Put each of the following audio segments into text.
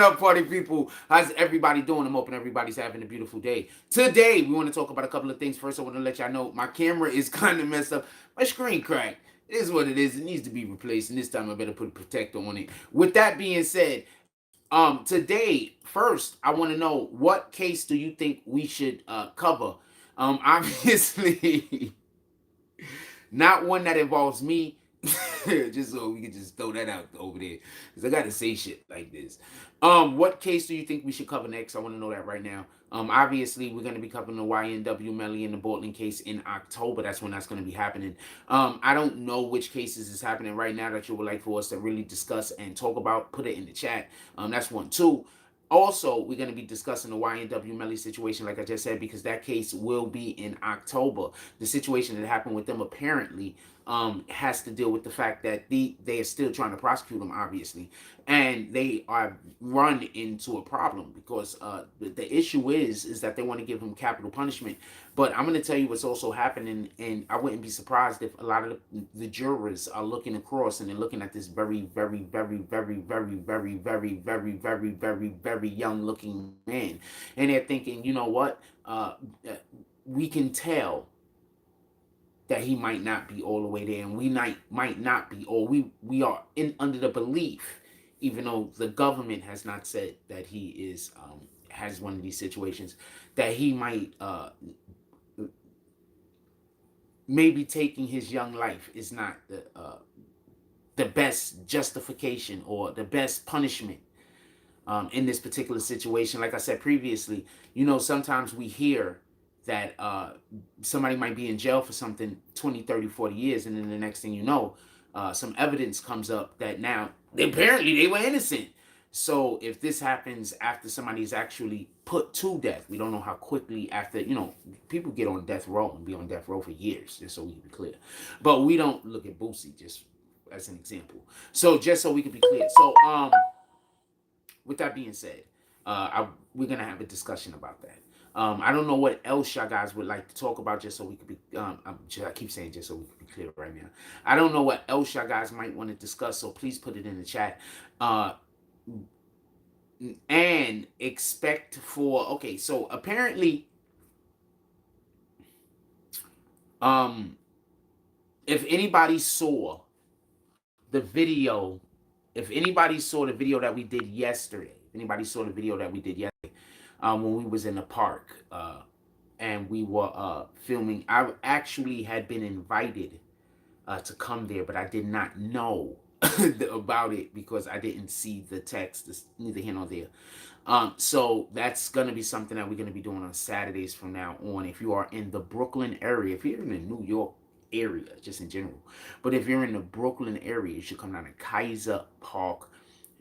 up, party people? How's everybody doing? I'm hoping everybody's having a beautiful day. Today, we want to talk about a couple of things. First, I want to let y'all know my camera is kind of messed up. My screen cracked. It is what it is. It needs to be replaced, and this time I better put a protector on it. With that being said, today, first, I want to know what case do you think we should cover? Obviously, not one that involves me. Just so we can just throw that out over there, because I gotta say shit like this. What case do you think we should cover next? I want to know that right now. Obviously, we're gonna be covering the YNW Melly and the Portland case in October. That's when that's gonna be happening. I don't know which cases is happening right now that you would like for us to really discuss and talk about. Put it in the chat. That's one. Two. Also, we're going to be discussing the YNW Melly situation, like I just said, because that case will be in October. The situation that happened with them apparently has to deal with the fact that they are still trying to prosecute him, obviously, and they are run into a problem because the issue is that they want to give him capital punishment. But I'm going to tell you what's also happening, and I wouldn't be surprised if a lot of the jurors are looking across and they're looking at this very, very, very, very, very, very, very, very, very, very, very young looking man, and they're thinking, you know what, we can tell that he might not be all the way there, and we might not be, or we are in under the belief, even though the government has not said that he is has one of these situations, that he might maybe taking his young life is not the best justification or the best punishment in this particular situation. Like I said previously, sometimes we hear that somebody might be in jail for something 20, 30, 40 years, and then the next thing you know, some evidence comes up that now apparently they were innocent. So if this happens after somebody's actually put to death, we don't know how quickly after, people get on death row and be on death row for years, just so we can be clear. But we don't look at Boosie just as an example. So just so we can be clear. So with that being said, we're gonna have a discussion about that. I don't know what else y'all guys would like to talk about, just so we could be. I keep saying just so we could be clear right now. I don't know what else y'all guys might want to discuss, so please put it in the chat. And expect for, okay, so apparently, if anybody saw the video, that we did yesterday, when we was in the park, and we were filming, I actually had been invited to come there, but I did not know about it because I didn't see the text. It's neither here nor there. So that's gonna be something that we're gonna be doing on Saturdays from now on. If you are in the Brooklyn area, if you're in the New York area, just in general, but if you're in the Brooklyn area, you should come down to Kaiser Park,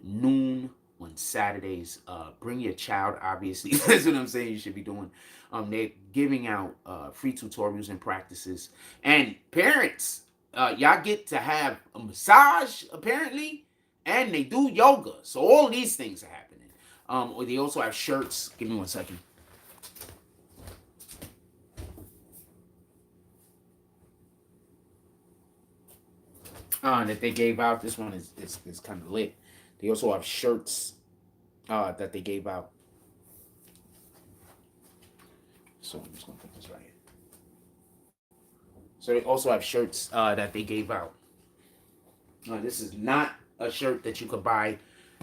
noon on Saturdays. Bring your child, obviously. That's what I'm saying you should be doing. They're giving out free tutorials and practices. And parents, y'all get to have a massage, apparently, and they do yoga. So all these things are happening. Or they also have shirts. Give me 1 second. That they gave out. This one is kind of lit. They also have shirts that they gave out. So I'm just gonna put this right here. So they also have shirts that they gave out. This is not a shirt that you could buy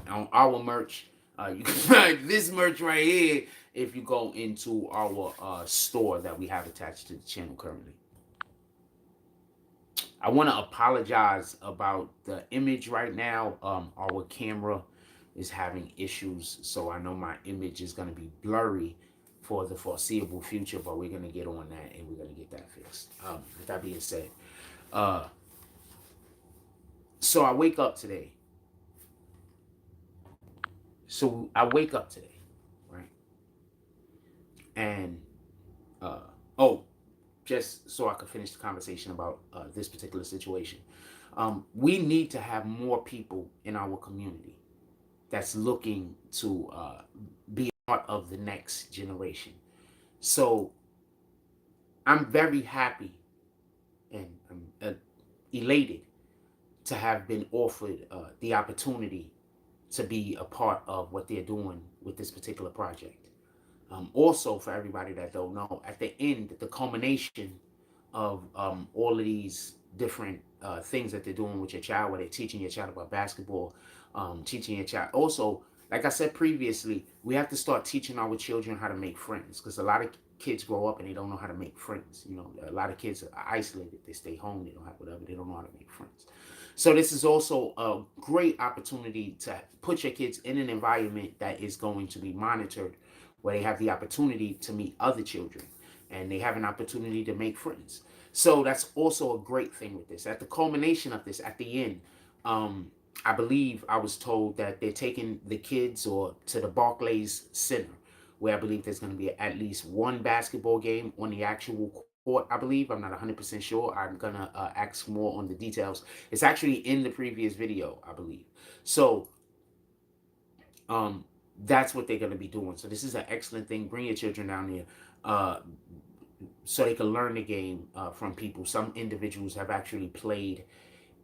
on our merch. You can buy this merch right here if you go into our store that we have attached to the channel currently. I want to apologize about the image right now. Our camera is having issues, so I know my image is going to be blurry for the foreseeable future, but we're going to get on that and we're going to get that fixed. With that being said, so I wake up today. Right? And, just so I could finish the conversation about this particular situation. We need to have more people in our community that's looking to be a part of the next generation. So I'm very happy and I'm elated to have been offered the opportunity to be a part of what they're doing with this particular project. Also, for everybody that don't know, at the end, the culmination of all of these different things that they're doing with your child, where they're teaching your child about basketball, teaching your child. Also, like I said previously, we have to start teaching our children how to make friends, because a lot of kids grow up and they don't know how to make friends. You know, a lot of kids are isolated. They stay home. They don't have whatever. They don't know how to make friends. So this is also a great opportunity to put your kids in an environment that is going to be monitored, where they have the opportunity to meet other children and they have an opportunity to make friends. So that's also a great thing with this. At the culmination of this, at the end, I believe I was told that they're taking the kids or to the Barclays Center, where I believe there's going to be at least one basketball game on the actual court. I believe, I'm not 100% sure. I'm gonna ask more on the details. It's actually in the previous video, I believe. So um, that's what they're going to be doing. So this is an excellent thing. Bring your children down there. Uh, so they can learn the game from people. Some individuals have actually played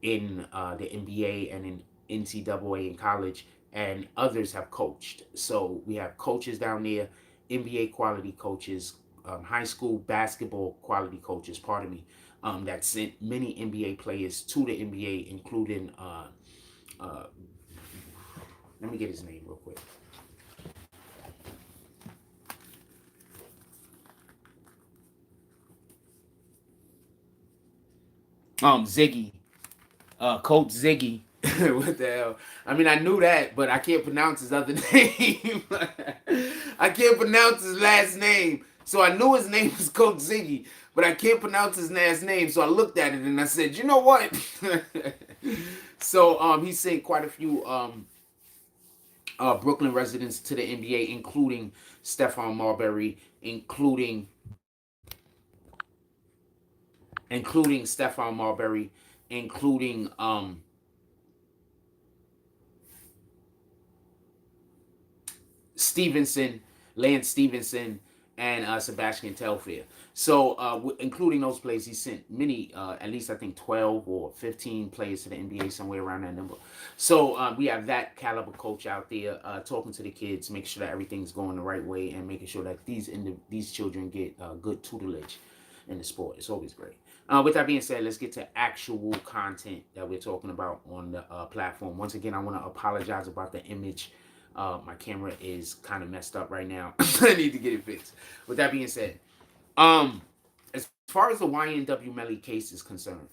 in the NBA and in NCAA in college, and others have coached. So we have coaches down there, NBA quality coaches, high school basketball quality coaches, pardon me, that sent many NBA players to the NBA, including, uh, let me get his name real quick. Ziggy, Coach Ziggy. What the hell? I mean, I knew that, but I can't pronounce his other name. I can't pronounce his last name. So I knew his name was Coach Ziggy, but I can't pronounce his last name. So I looked at it and I said, you know what? So he sent quite a few Brooklyn residents to the NBA, including Stephon Marbury, including Stephon Marbury, including Stevenson, Lance Stevenson, and Sebastian Telfair. So, including those players, he sent many, at least I think 12 or 15 players to the NBA, somewhere around that number. So, we have that caliber coach out there talking to the kids, make sure that everything's going the right way, and making sure that these children get good tutelage in the sport. It's always great. With that being said, let's get to actual content that we're talking about on the platform. Once again, I want to apologize about the image. My camera is kind of messed up right now. I need to get it fixed. With that being said, as far as the YNW Melly case is concerned,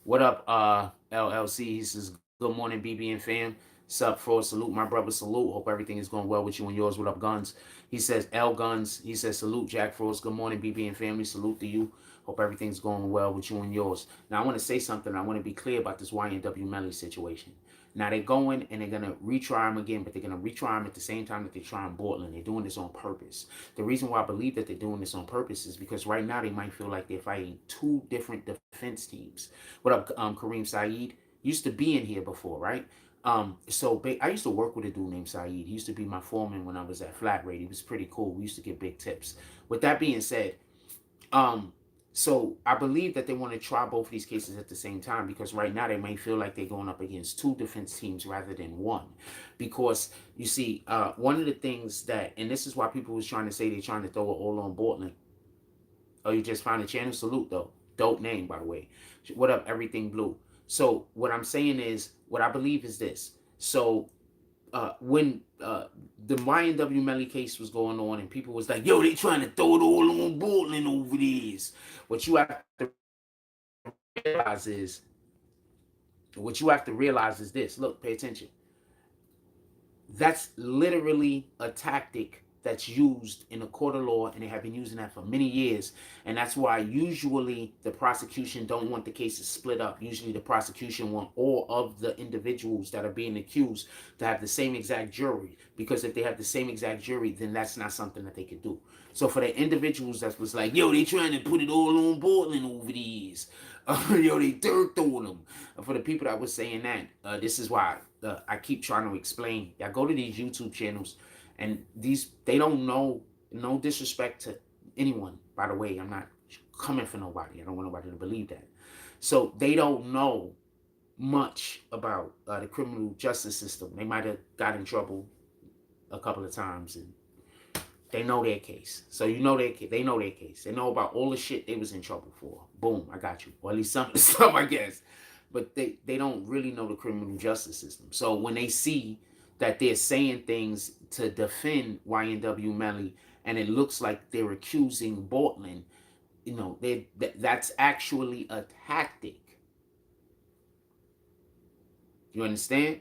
what up, LLC? He says, good morning, BBN fam. Sup, Fraud, salute, my brother, salute. Hope everything is going well with you and yours. What up, Guns? He says, L Guns. He says, salute, Jack Frost. Good morning, BBN family. Salute to you. Hope everything's going well with you and yours. Now, I want to say something. I want to be clear about this YNW Melly situation. Now, they're going and they're going to retry him again, but they're going to retry him at the same time that they're trying Bortland. They're doing this on purpose. The reason why I believe that they're doing this on purpose is because right now they might feel like they're fighting two different defense teams. What up, Kareem Saeed? Used to be in here before, right? So I used to work with a dude named Saeed. He used to be my foreman when I was at Flat Rate. He was pretty cool. We used to get big tips. With that being said, um, so I believe that they want to try both of these cases at the same time, because right now they may feel like they're going up against two defense teams rather than one. Because you see, one of the things that, and this is why people was trying to say they're trying to throw it all on Bortland. Oh, you just found a channel? Salute though. Dope name, by the way. What up, Everything Blue? So what I'm saying is, what I believe is this. So when the YNW Melly case was going on and people was like, yo, they trying to throw it all on Bortland over this. What you have to realize is, this. Look, pay attention. That's literally a tactic that's used in the court of law, and they have been using that for many years. And that's why usually the prosecution don't want the cases split up. Usually the prosecution want all of the individuals that are being accused to have the same exact jury, because if they have the same exact jury, then that's not something that they could do. So for the individuals that was like, yo, they trying to put it all on Bortland over these, yo, they dirt on them. For the people that was saying that, this is why I keep trying to explain. Y'all go to these YouTube channels, and they don't know. No disrespect to anyone, by the way. I'm not coming for nobody. I don't want nobody to believe that. So they don't know much about the criminal justice system. They might have got in trouble a couple of times, and they know their case. So you know they know their case. They know about all the shit they was in trouble for. Boom, I got you. Or at least some of the stuff, I guess. But they don't really know the criminal justice system. So when they see that they're saying things to defend YNW Melly, and it looks like they're accusing Bortland, that's actually a tactic. You understand?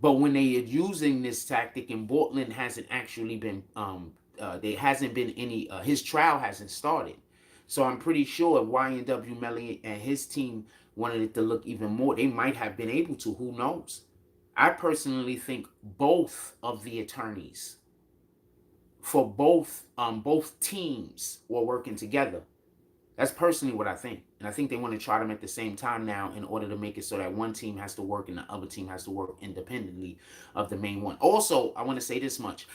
But when they are using this tactic, and Bortland hasn't actually been, there hasn't been any, his trial hasn't started. So I'm pretty sure YNW Melly and his team wanted it to look even more. They might have been able to. Who knows? I personally think both of the attorneys for both teams were working together. That's personally what I think. And I think they want to try them at the same time now in order to make it so that one team has to work and the other team has to work independently of the main one. Also, I want to say this much.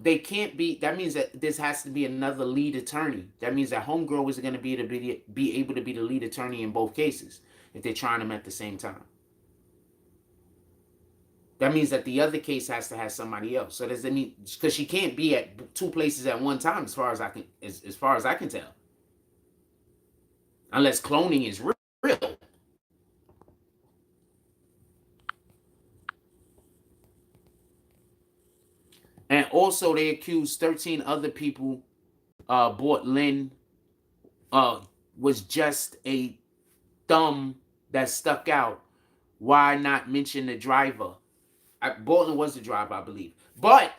They can't be, that means that this has to be another lead attorney. That means that Homegirl is going to be able to be the lead attorney in both cases if they're trying them at the same time. That means that the other case has to have somebody else. So does it mean, because she can't be at two places at one time, as far as I can tell, unless cloning is real. And also, they accused 13 other people. Bortland was just a thumb that stuck out. Why not mention the driver? Bortland was the driver, I believe. But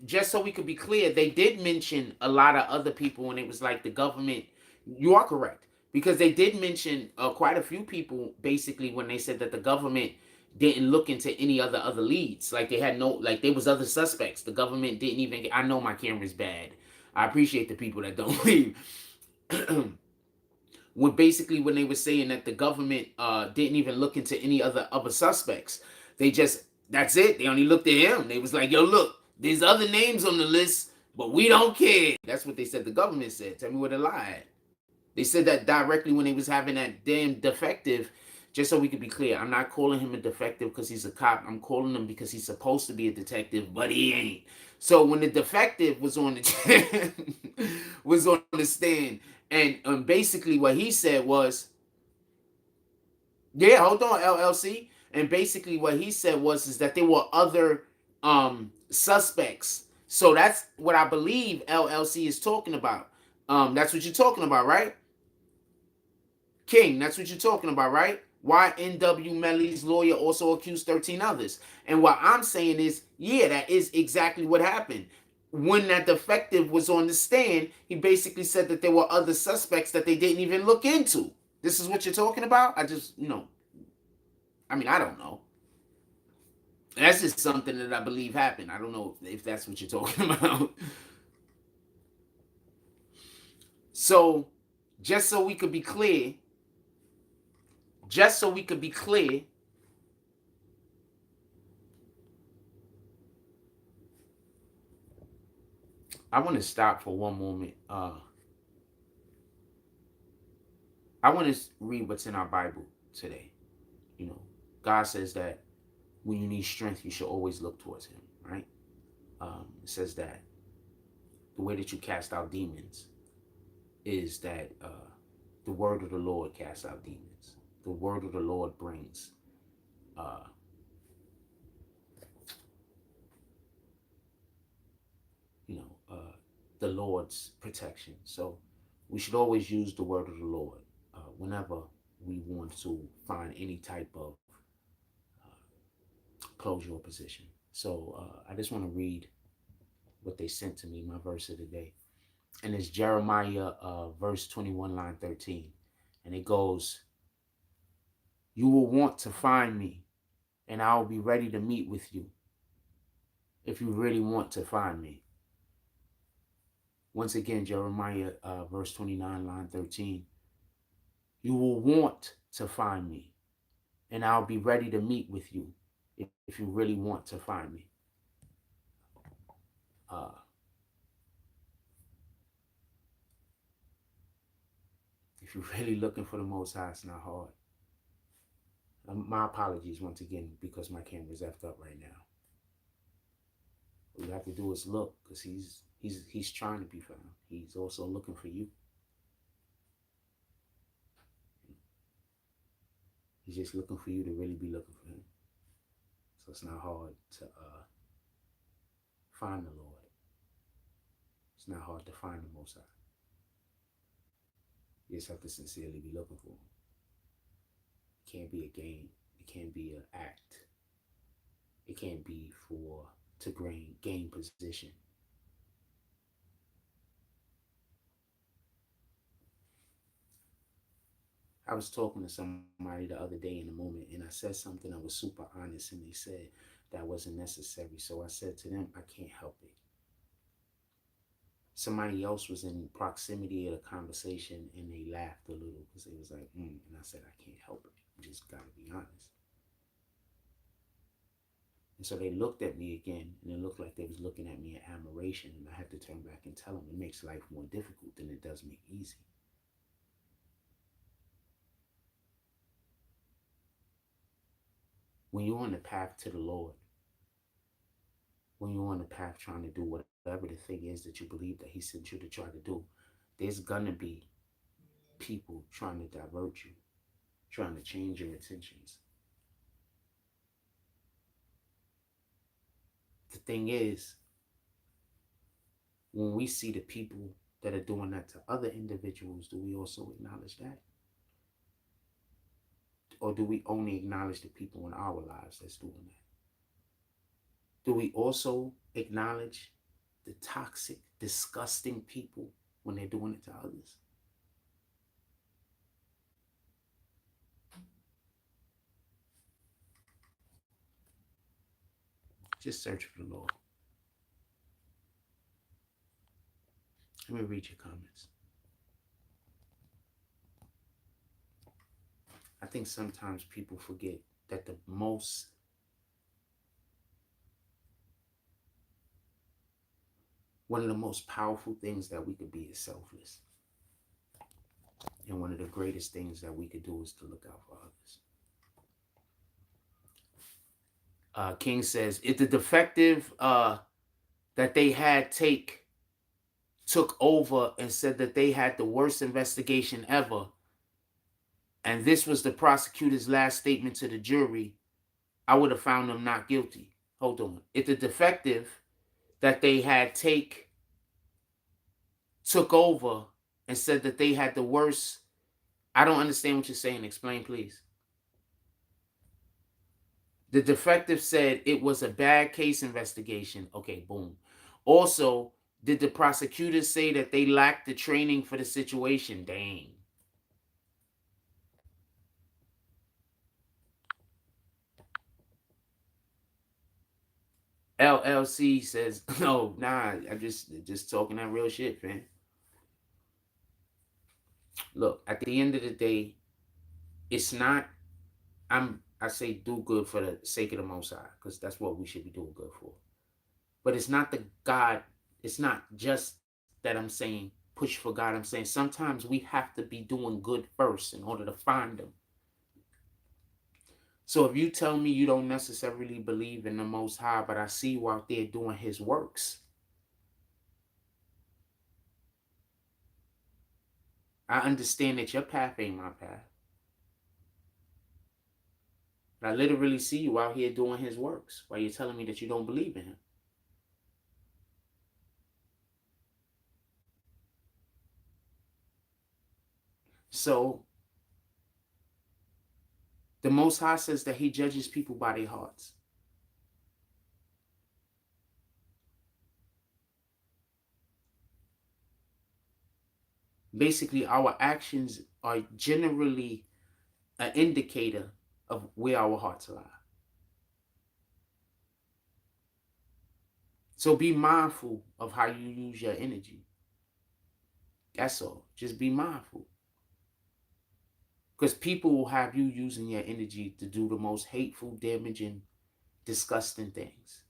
just so we could be clear, they did mention a lot of other people, and it was like the government. You are correct, because they did mention quite a few people, basically, when they said that the government didn't look into any other leads. Like they had no, like there was other suspects. The government didn't even. I know my camera's bad. I appreciate the people that don't leave. When they were saying that the government didn't even look into any other suspects, they just, that's it. They only looked at him. They was like, yo, look, there's other names on the list, but we don't care. That's what they said. The government said. Tell me where they lied. They said that directly when they was having that damn defective. Just so we could be clear, I'm not calling him a defective because he's a cop. I'm calling him because he's supposed to be a detective, but he ain't. So when the defective was on the was on the stand, and basically what he said was, yeah, hold on, LLC. And basically what he said was is that there were other suspects. So that's what I believe LLC is talking about. That's what you're talking about, right? King, that's what you're talking about, right? Why NW Melly's lawyer also accused 13 others. And what I'm saying is, yeah, that is exactly what happened. When that defective was on the stand, he basically said that there were other suspects that they didn't even look into. This is what you're talking about? I don't know. That's just something that I believe happened. I don't know if that's what you're talking about. So, just so we could be clear, I want to stop for one moment. I want to read what's in our Bible today. God says that when you need strength, you should always look towards Him, right? It says that the way that you cast out demons is that the word of the Lord casts out demons. The word of the Lord brings the Lord's protection. So we should always use the word of the Lord whenever we want to find any type of closure or position. So I just want to read what they sent to me, my verse of the day. And it's Jeremiah verse 21, line 13. And it goes, you will want to find me, and I will be ready to meet with you if you really want to find me. Once again, Jeremiah verse 29, line 13. You will want to find me, and I'll be ready to meet with you if you really want to find me. If you're really looking for the Most High, it's not hard. My apologies once again because my camera's effed up right now. What you have to do is look, because he's trying to be found. He's also looking for you. He's just looking for you to really be looking for him. So it's not hard to find the Lord. It's not hard to find the Most High. You just have to sincerely be looking for him. It can't be a game. It can't be an act. It can't be to gain position. I was talking to somebody the other day in a moment, and I said something that was super honest, and they said that wasn't necessary. So I said to them, I can't help it. Somebody else was in proximity of the conversation, and they laughed a little because they was like, and I said, I can't help it. You just got to be honest. And so they looked at me again, and it looked like they was looking at me in admiration, and I had to turn back and tell them it makes life more difficult than it does make easy. When you're on the path to the Lord, when you're on the path trying to do whatever the thing is that you believe that he sent you to try to do, there's going to be people trying to divert you, trying to change your intentions. The thing is, when we see the people that are doing that to other individuals, do we also acknowledge that? Or do we only acknowledge the people in our lives that's doing that? Do we also acknowledge the toxic, disgusting people when they're doing it to others? Just search for the Lord. Let me read your comments. I think sometimes people forget that one of the most powerful things that we could be is selfless. And one of the greatest things that we could do is to look out for others. King says, if the defective that they had took over and said that they had the worst investigation ever, and this was the prosecutor's last statement to the jury, I would have found them not guilty. Hold on. If the defective that they had took over and said that they had the worst, I don't understand what you're saying. Explain, please. The defective said it was a bad case investigation. Okay, boom. Also, did the prosecutors say that they lacked the training for the situation? Dang. LLC says, no, nah, I'm just talking that real shit, man. Look, at the end of the day, it's not, I say do good for the sake of the Most High, because that's what we should be doing good for. But it's not it's not just that I'm saying push for God. I'm saying sometimes we have to be doing good first in order to find them. So if you tell me you don't necessarily believe in the Most High, but I see you out there doing his works, I understand that your path ain't my path. But I literally see you out here doing his works while you're telling me that you don't believe in him. So the Most High says that he judges people by their hearts. Basically, our actions are generally an indicator of where our hearts lie. So be mindful of how you use your energy. That's all. Just be mindful. Because people will have you using your energy to do the most hateful, damaging, disgusting things.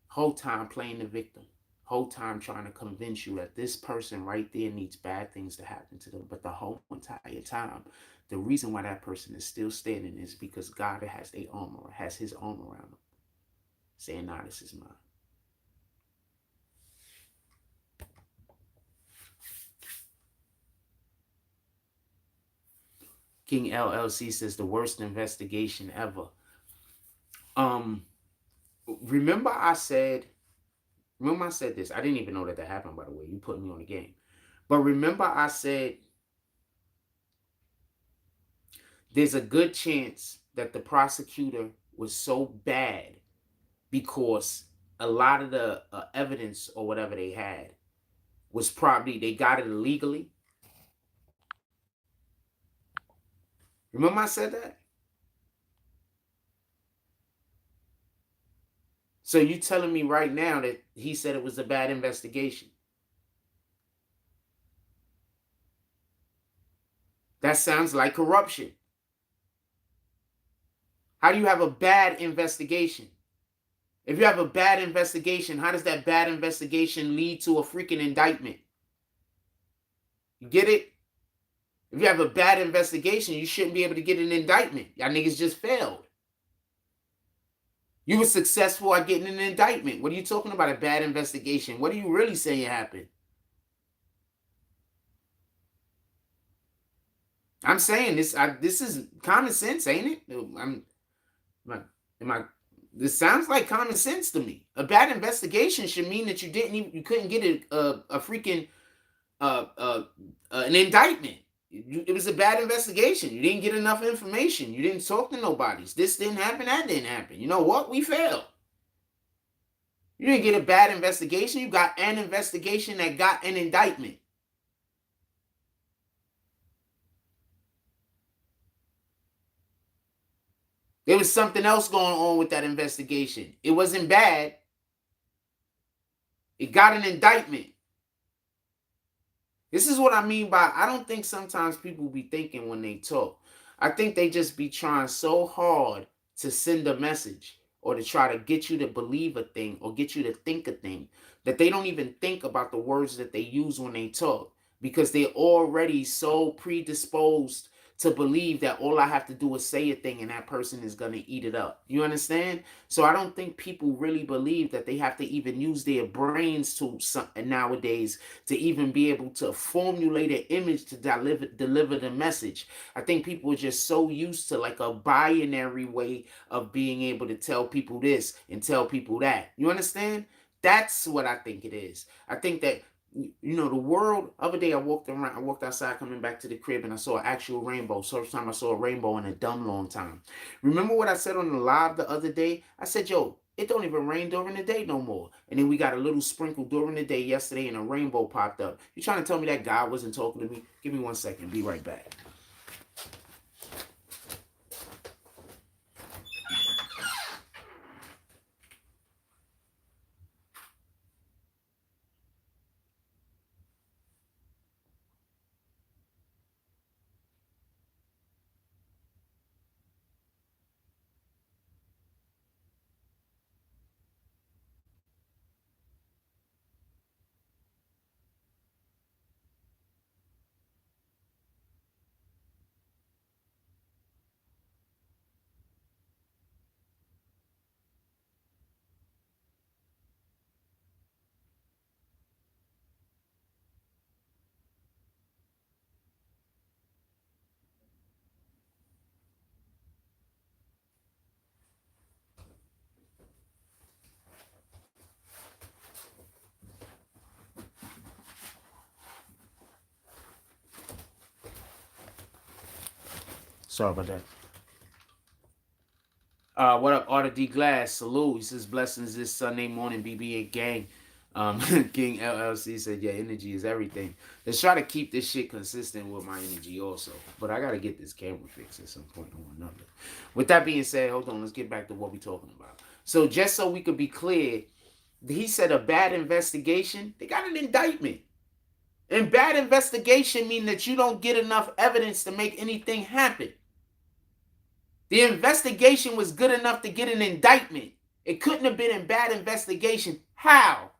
Whole time playing the victim. whole time trying to convince you that this person right there needs bad things to happen to them. But the whole entire time, the reason why that person is still standing is because God has his arm around them, saying, nah, this is mine. King LLC says the worst investigation ever. Um, remember I said this. I didn't even know that happened, by the way. You put me on the game. But remember I said there's a good chance that the prosecutor was so bad because a lot of the evidence or whatever they had was probably, they got it illegally. Remember I said that? So you telling me right now that he said it was a bad investigation? That sounds like corruption. How do you have a bad investigation? If you have a bad investigation, how does that bad investigation lead to a freaking indictment? You get it? If you have a bad investigation, you shouldn't be able to get an indictment. Y'all niggas just failed. You were successful at getting an indictment. What are you talking about, a bad investigation? What are you really saying happened? I'm saying this. This is common sense, ain't it? This sounds like common sense to me. A bad investigation should mean that you couldn't get a freaking an indictment. It was a bad investigation. You didn't get enough information. You didn't talk to nobody. This didn't happen. That didn't happen. You know what? We failed. You didn't get a bad investigation. You got an investigation that got an indictment. There was something else going on with that investigation. It wasn't bad. It got an indictment. This is what I mean by, I don't think sometimes people be thinking when they talk. I think they just be trying so hard to send a message or to try to get you to believe a thing or get you to think a thing that they don't even think about the words that they use when they talk, because they're already so predisposed to believe that all I have to do is say a thing and that person is going to eat it up. You understand? So I don't think people really believe that they have to even use their brains to nowadays to even be able to formulate an image to deliver the message. I think people are just so used to like a binary way of being able to tell people this and tell people that. You understand? That's what I think it is. I think that, you know, the world, other day I walked outside coming back to the crib and I saw an actual rainbow. First time I saw a rainbow in a dumb long time. Remember what I said on the live the other day? I said, yo, it don't even rain during the day no more. And then we got a little sprinkle during the day yesterday and a rainbow popped up. You trying to tell me that God wasn't talking to me? Give me 1 second. Be right back. Sorry about that. What up, Arthur D. Glass? Salute. He says blessings this Sunday morning, BBA gang. King LLC said, yeah, energy is everything. Let's try to keep this shit consistent with my energy also. But I got to get this camera fixed at some point or another. With that being said, hold on. Let's get back to what we're talking about. So just so we could be clear, he said a bad investigation. They got an indictment. And bad investigation mean that you don't get enough evidence to make anything happen. The investigation was good enough to get an indictment. It couldn't have been a bad investigation. How?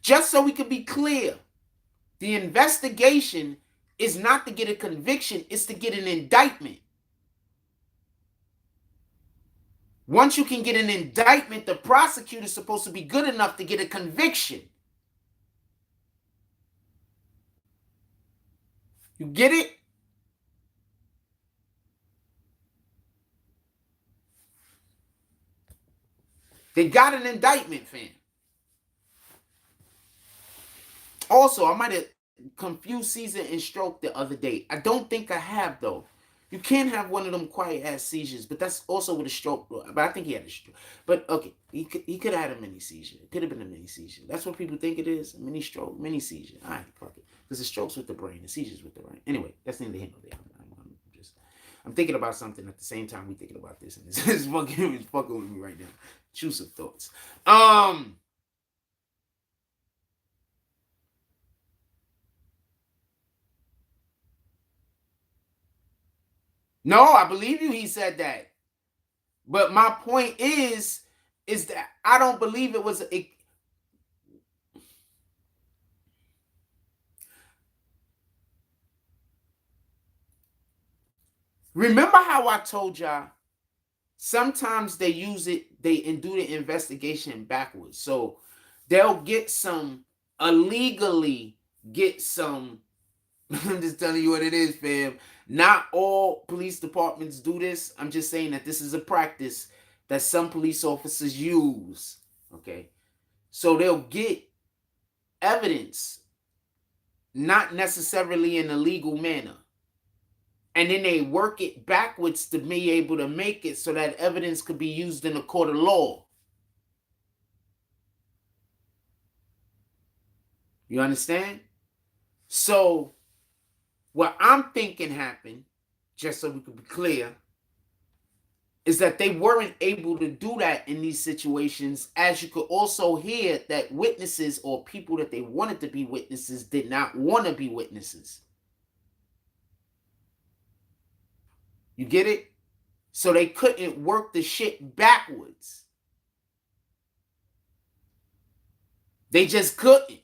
Just so we can be clear, the investigation is not to get a conviction, it's to get an indictment. Once you can get an indictment, the prosecutor's supposed to be good enough to get a conviction. You get it? They got an indictment, fam. Also, I might have confused seizure and stroke the other day. I don't think I have, though. You can have one of them quiet ass seizures, but that's also with a stroke. But I think he had a stroke. But okay, he could have had a mini seizure. It could have been a mini seizure. That's what people think it is. A mini stroke, mini seizure. All right, fuck it. Because the stroke's with the brain, the seizure's with the brain. Anyway, that's neither here nor there. I'm thinking about something at the same time we thinking about this, and it's fucking with me right now. Intrusive thoughts. No, I believe you. He said that, but my point is that I don't believe it was. Remember how I told y'all? Sometimes they use it, they do the investigation backwards. So they'll get some illegally get some. I'm just telling you what it is, fam. Not all police departments do this. I'm just saying that this is a practice that some police officers use. Okay. So they'll get evidence, not necessarily in a legal manner. And then they work it backwards to be able to make it so that evidence could be used in a court of law. You understand? So what I'm thinking happened, just so we could be clear, is that they weren't able to do that in these situations. As you could also hear that witnesses or people that they wanted to be witnesses did not want to be witnesses. You get it? So they couldn't work the shit backwards. They just couldn't.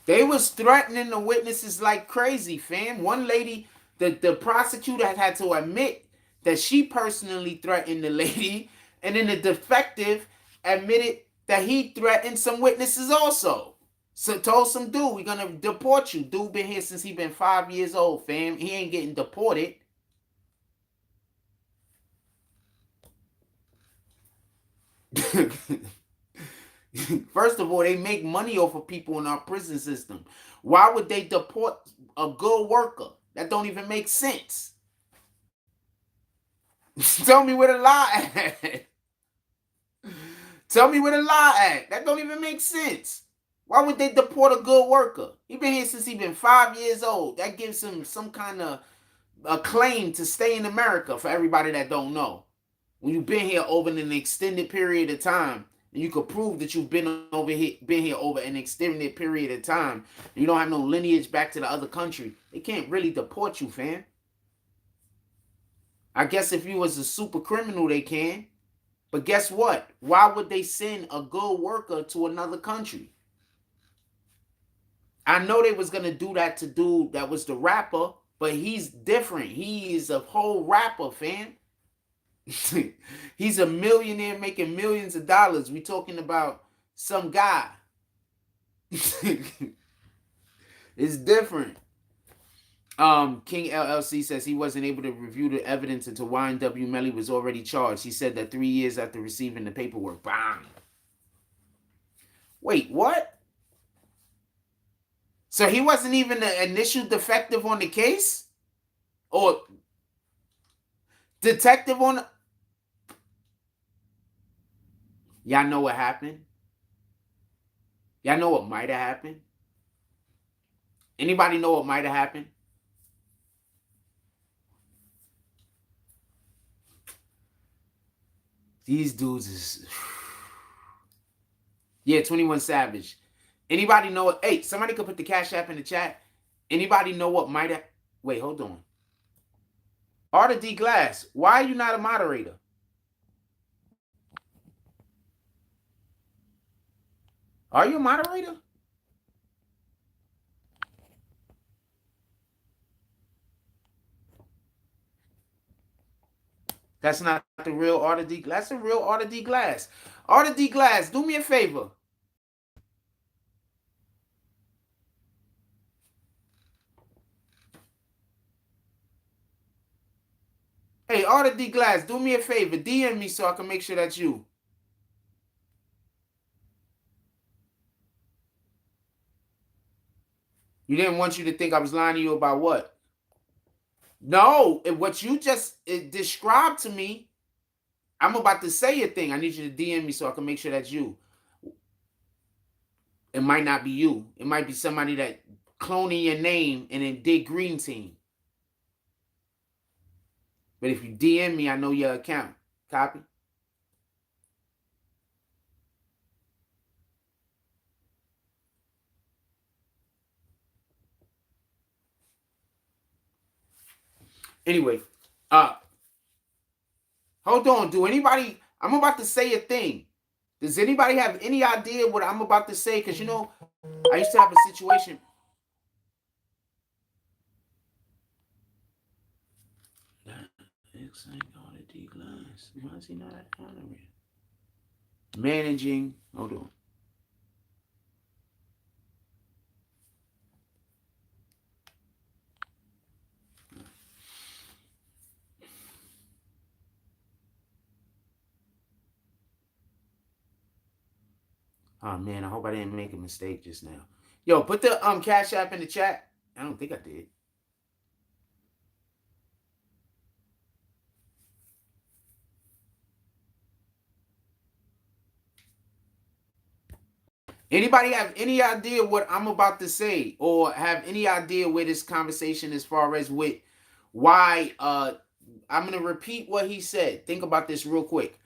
They was threatening the witnesses like crazy, fam. One lady, the prosecutor had to admit that she personally threatened the lady, and then the defective admitted that he threatened some witnesses also. So told some dude, we're gonna deport you. Dude been here since he been 5 years old, fam. He ain't getting deported. First of all, they make money off of people in our prison system. Why would they deport a good worker? That don't even make sense. Tell me where the lie at. Tell me where the lie at. That don't even make sense. Why would they deport a good worker? He been here since he been 5 years old. That gives him some kind of a claim to stay in America for everybody that don't know. When you've been here over an extended period of time, and you could prove that you've been here over an extended period of time, and you don't have no lineage back to the other country, they can't really deport you, fam. I guess if you was a super criminal, they can. But guess what? Why would they send a good worker to another country? I know they was gonna do that to dude that was the rapper, but he's different. He is a whole rapper, fam. He's a millionaire making millions of dollars. We talking about some guy. It's different. King LLC says he wasn't able to review the evidence until YNW Melly was already charged. He said that 3 years after receiving the paperwork. Bang. Wait, what? So he wasn't even the initial defective on the case? Or detective on the... Y'all know what happened? Y'all know what might have happened? Anybody know what might have happened? These dudes is... Yeah, 21 Savage. Anybody know what... Hey, somebody could put the Cash App in the chat. Anybody know what might have... Wait, hold on. Arthur D. Glass, why are you not a moderator? Are you a moderator? That's not the real Arthur D. Glass. That's the real Arthur D. Glass. Arthur D. Glass, do me a favor. Hey, Arthur D. Glass, do me a favor. DM me so I can make sure that's you. You didn't want you to think I was lying to you about what? No, what you just described to me, I'm about to say a thing. I need you to DM me so I can make sure that's you. It might not be you. It might be somebody that cloning your name and then did green team. But if you DM me, I know your account. Copy? Anyway, hold on. I'm about to say a thing. Does anybody have any idea what I'm about to say? Because, I used to have a situation. Looks like all the D lines. Why is he not honoring? Managing. Hold on. Oh man, I hope I didn't make a mistake just now. Yo, put the Cash App in the chat. I don't think I did. Anybody have any idea what I'm about to say, or have any idea where this conversation as far as with why I'm gonna repeat what he said. Think about this real quick.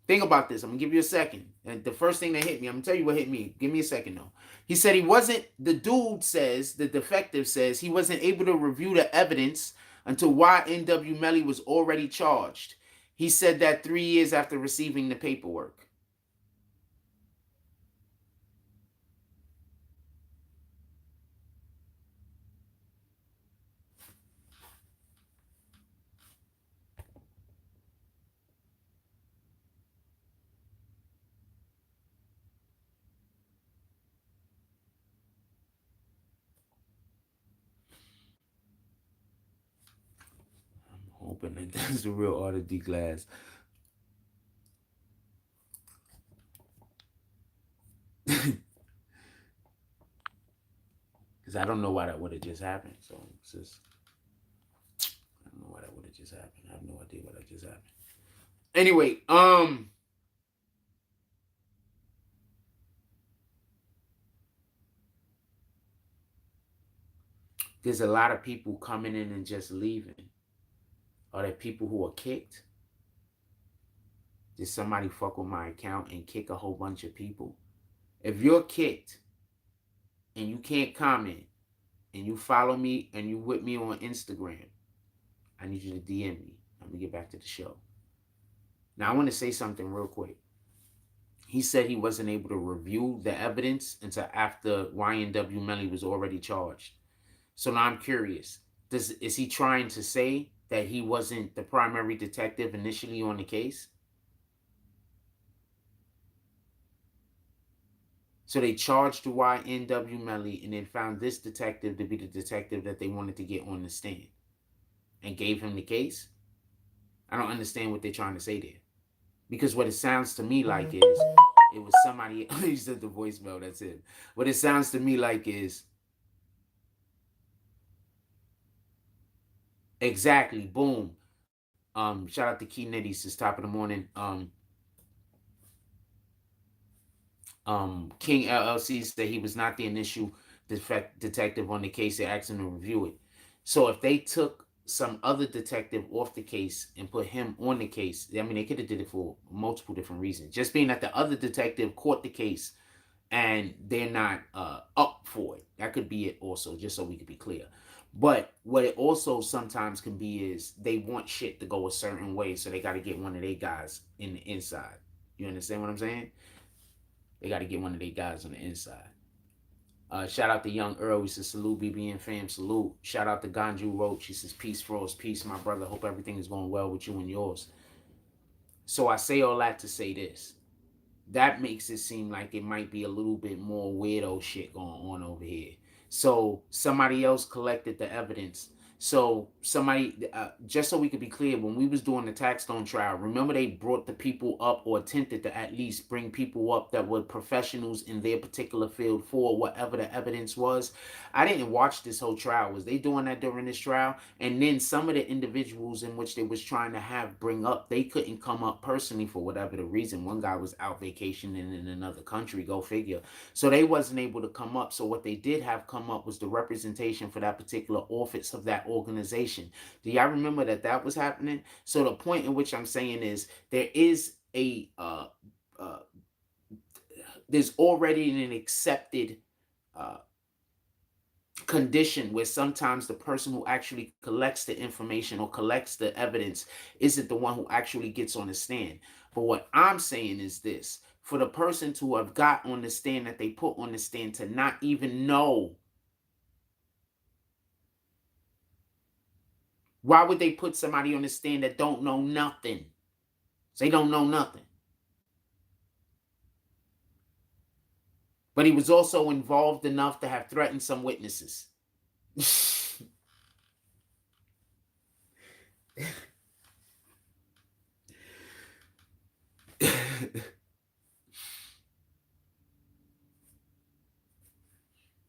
Think about this. I'm gonna give you a second. And the first thing that hit me, I'm gonna tell you what hit me. Give me a second though. He said the defective says he wasn't able to review the evidence until YNW Melly was already charged. He said that 3 years after receiving the paperwork. I'm hoping that that's the real Arthur D. Glass. Because I don't know why that would have just happened. So it's just, I don't know why that would have just happened. I have no idea why that just happened. Anyway, there's a lot of people coming in and just leaving. Are there people who are kicked? Did somebody fuck with my account and kick a whole bunch of people? If you're kicked and you can't comment and you follow me and you with me on Instagram, I need you to DM me. Let me get back to the show. Now, I want to say something real quick. He said he wasn't able to review the evidence until after YNW Melly was already charged. So now I'm curious. Is he trying to say that he wasn't the primary detective initially on the case? So they charged YNW Melly and then found this detective to be the detective that they wanted to get on the stand and gave him the case? I don't understand what they're trying to say there. Because what it sounds to me like is it was somebody, he said the voicemail, that's it. What it sounds to me like is exactly, boom. Shout out to Key Nitties, it's top of the morning. King LLC said he was not the initial detective on the case. They asked him to review it. So if they took some other detective off the case and put him on the case, I mean, they could have did it for multiple different reasons. Just being that the other detective caught the case and they're not up for it. That could be it also, just so we could be clear. But what it also sometimes can be is they want shit to go a certain way, so they got to get one of their guys in the inside. You understand what I'm saying? They got to get one of their guys on the inside. Shout out to Young Earl. He says, salute BBN fam, salute. Shout out to Ganju Roach. He says, peace, Frost, peace, my brother. Hope everything is going well with you and yours. So I say all that to say this. That makes it seem like it might be a little bit more weirdo shit going on over here. So somebody else collected the evidence. So somebody, just so we could be clear, when we was doing the Taxstone trial, remember they brought the people up, or attempted to at least bring people up that were professionals in their particular field for whatever the evidence was. I didn't watch this whole trial. Was they doing that during this trial? And then some of the individuals in which they was trying to have bring up, they couldn't come up personally for whatever the reason. One guy was out vacationing in another country, go figure. So they wasn't able to come up. So what they did have come up was the representation for that particular office of that organization. Do y'all remember that that was happening? So the point in which I'm saying is there is a there's already an accepted condition where sometimes the person who actually collects the information or collects the evidence isn't the one who actually gets on the stand. But what I'm saying is this: for the person to have got on the stand that they put on the stand to not even know, why would they put somebody on the stand that don't know nothing? They don't know nothing. But he was also involved enough to have threatened some witnesses.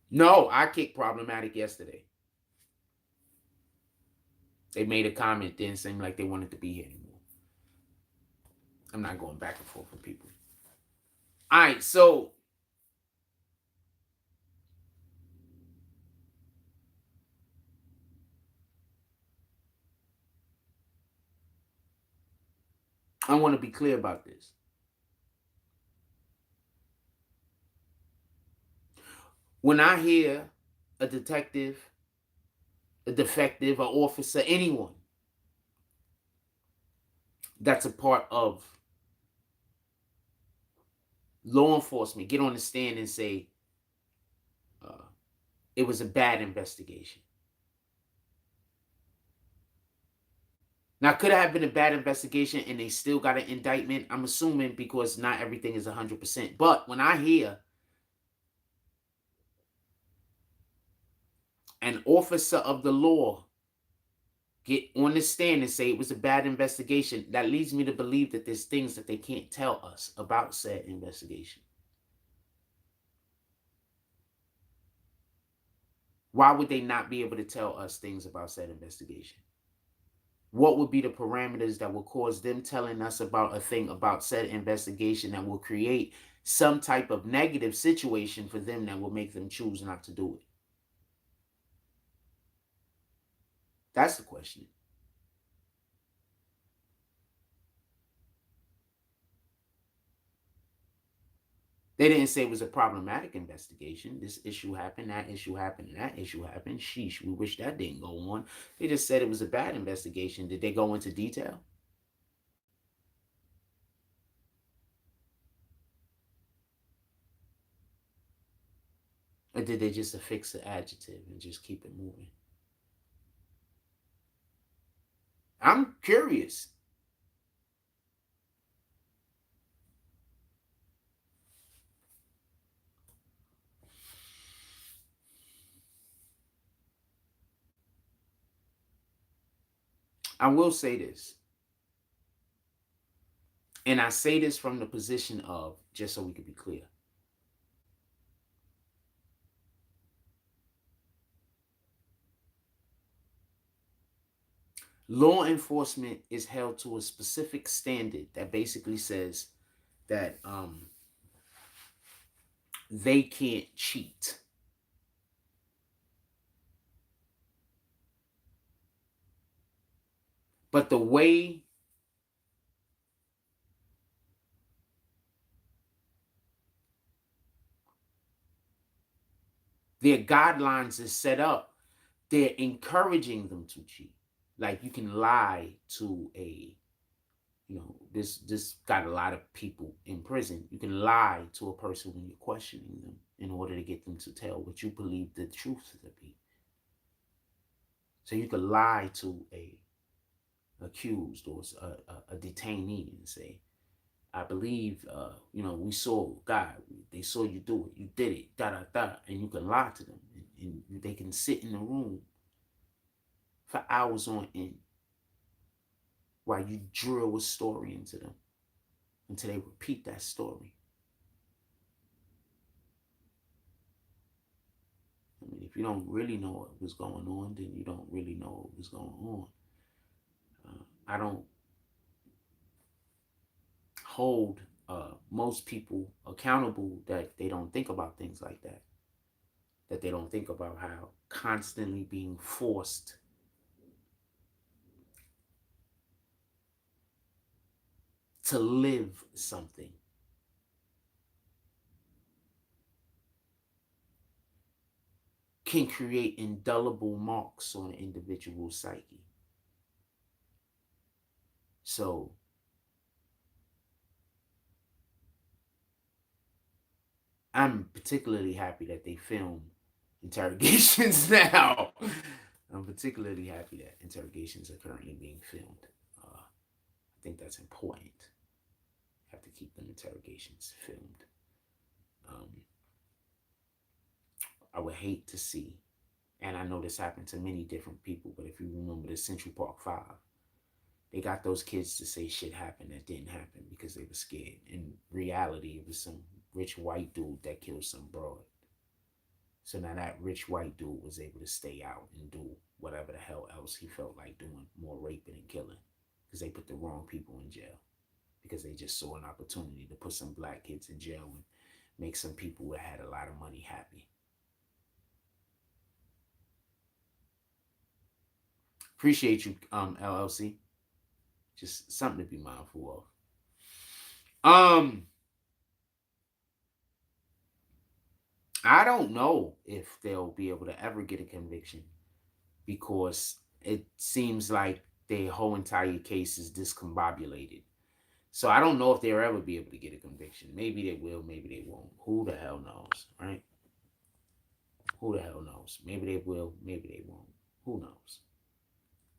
No, I kicked Problematic yesterday. They made a comment, didn't seem like they wanted to be here anymore. I'm not going back and forth with people. All right, so I want to be clear about this. When I hear a detective, a defective, an officer, anyone that's a part of law enforcement get on the stand and say it was a bad investigation. Now, could it have been a bad investigation and they still got an indictment? I'm assuming, because not everything is 100%. But when I hear an officer of the law get on the stand and say it was a bad investigation, that leads me to believe that there's things that they can't tell us about said investigation. Why would they not be able to tell us things about said investigation? What would be the parameters that will cause them telling us about a thing about said investigation that will create some type of negative situation for them that will make them choose not to do it? That's the question. They didn't say it was a problematic investigation. This issue happened, that issue happened, and that issue happened. Sheesh, we wish that didn't go on. They just said it was a bad investigation. Did they go into detail? Or did they just affix the adjective and just keep it moving? I'm curious. I will say this, and I say this from the position of, just so we can be clear, law enforcement is held to a specific standard that basically says that they can't cheat. But the way Their guidelines is set up. They're encouraging them to cheat. Like, you can lie to a, this got a lot of people in prison. You can lie to a person when you're questioning them in order to get them to tell what you believe the truth to be. So you could lie to a accused or a detainee and say, I believe, we saw God. They saw you do it. You did it. Da da da. And you can lie to them, and they can sit in the room for hours on end while you drill a story into them until they repeat that story. I mean, if you don't really know what was going on, then you don't really know what was going on. I don't hold most people accountable that they don't think about things like that. That they don't think about how constantly being forced to live something can create indelible marks on an individual's psyche. So I'm particularly happy that they film interrogations now. I'm particularly happy that interrogations are currently being filmed. I think that's important. You have to keep them interrogations filmed. I would hate to see, and I know this happened to many different people, but if you remember the Central Park Five, they got those kids to say shit happened that didn't happen because they were scared. In reality, it was some rich white dude that killed some broad. So now that rich white dude was able to stay out and do whatever the hell else he felt like doing, more raping and killing, because they put the wrong people in jail, because they just saw an opportunity to put some black kids in jail and make some people that had a lot of money happy. Appreciate you, LLC. Just something to be mindful of. I don't know if they'll be able to ever get a conviction, because it seems like their whole entire case is discombobulated. So I don't know if they'll ever be able to get a conviction. Maybe they will, maybe they won't. Who the hell knows, right? Who the hell knows? Maybe they will, maybe they won't. Who knows?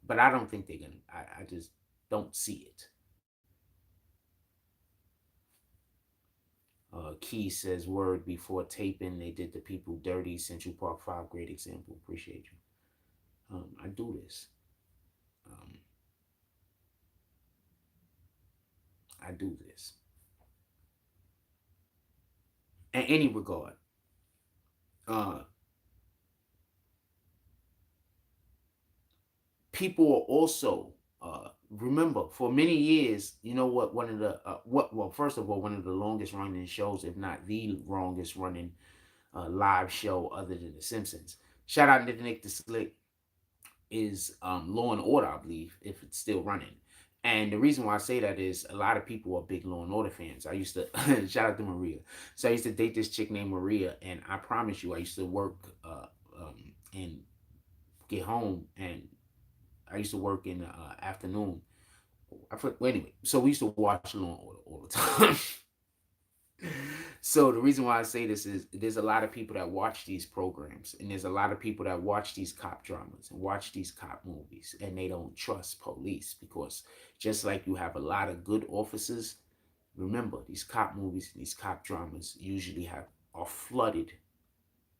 But I don't think they're gonna. I just don't see it. Key says, word before taping, they did the people dirty. Central Park 5, great example. Appreciate you. I do this. Um, I do this. In any regard, uh, people are also, remember, for many years, you know what, one of the, well, first of all, one of the longest running shows, if not the longest running live show other than The Simpsons. Shout out to Nick the Slick, is Law and Order, I believe, if it's still running. And the reason why I say that is a lot of people are big Law and Order fans. I used to shout out to Maria. So I used to date this chick named Maria, and I promise you, I used to work and get home, and I used to work in the afternoon. Well, anyway, so we used to watch Law and Order all the time. So the reason why I say this is there's a lot of people that watch these programs, and there's a lot of people that watch these cop dramas and watch these cop movies, and they don't trust police, because just like you have a lot of good officers, remember, these cop movies and these cop dramas usually are flooded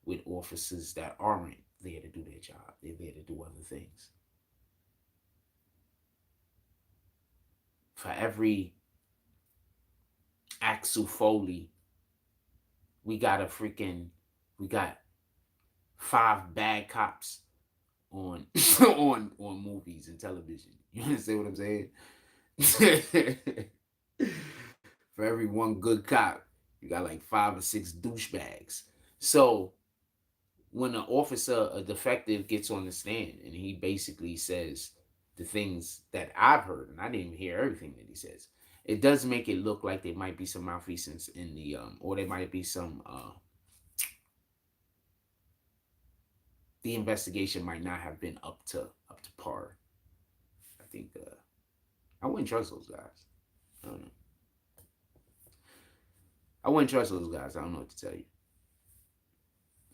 with officers that aren't there to do their job. They're there to do other things. For every Axel Foley, we got 5 bad cops on on movies and television. You understand what I'm saying? For every one good cop, you got like 5 or 6 douchebags. So when an officer, a defective, gets on the stand and he basically says the things that I've heard, and I didn't even hear everything that he says, it does make it look like there might be some malfeasance in the or there might be some the investigation might not have been up to par. I think I wouldn't trust those guys. I don't know. I wouldn't trust those guys. I don't know what to tell you.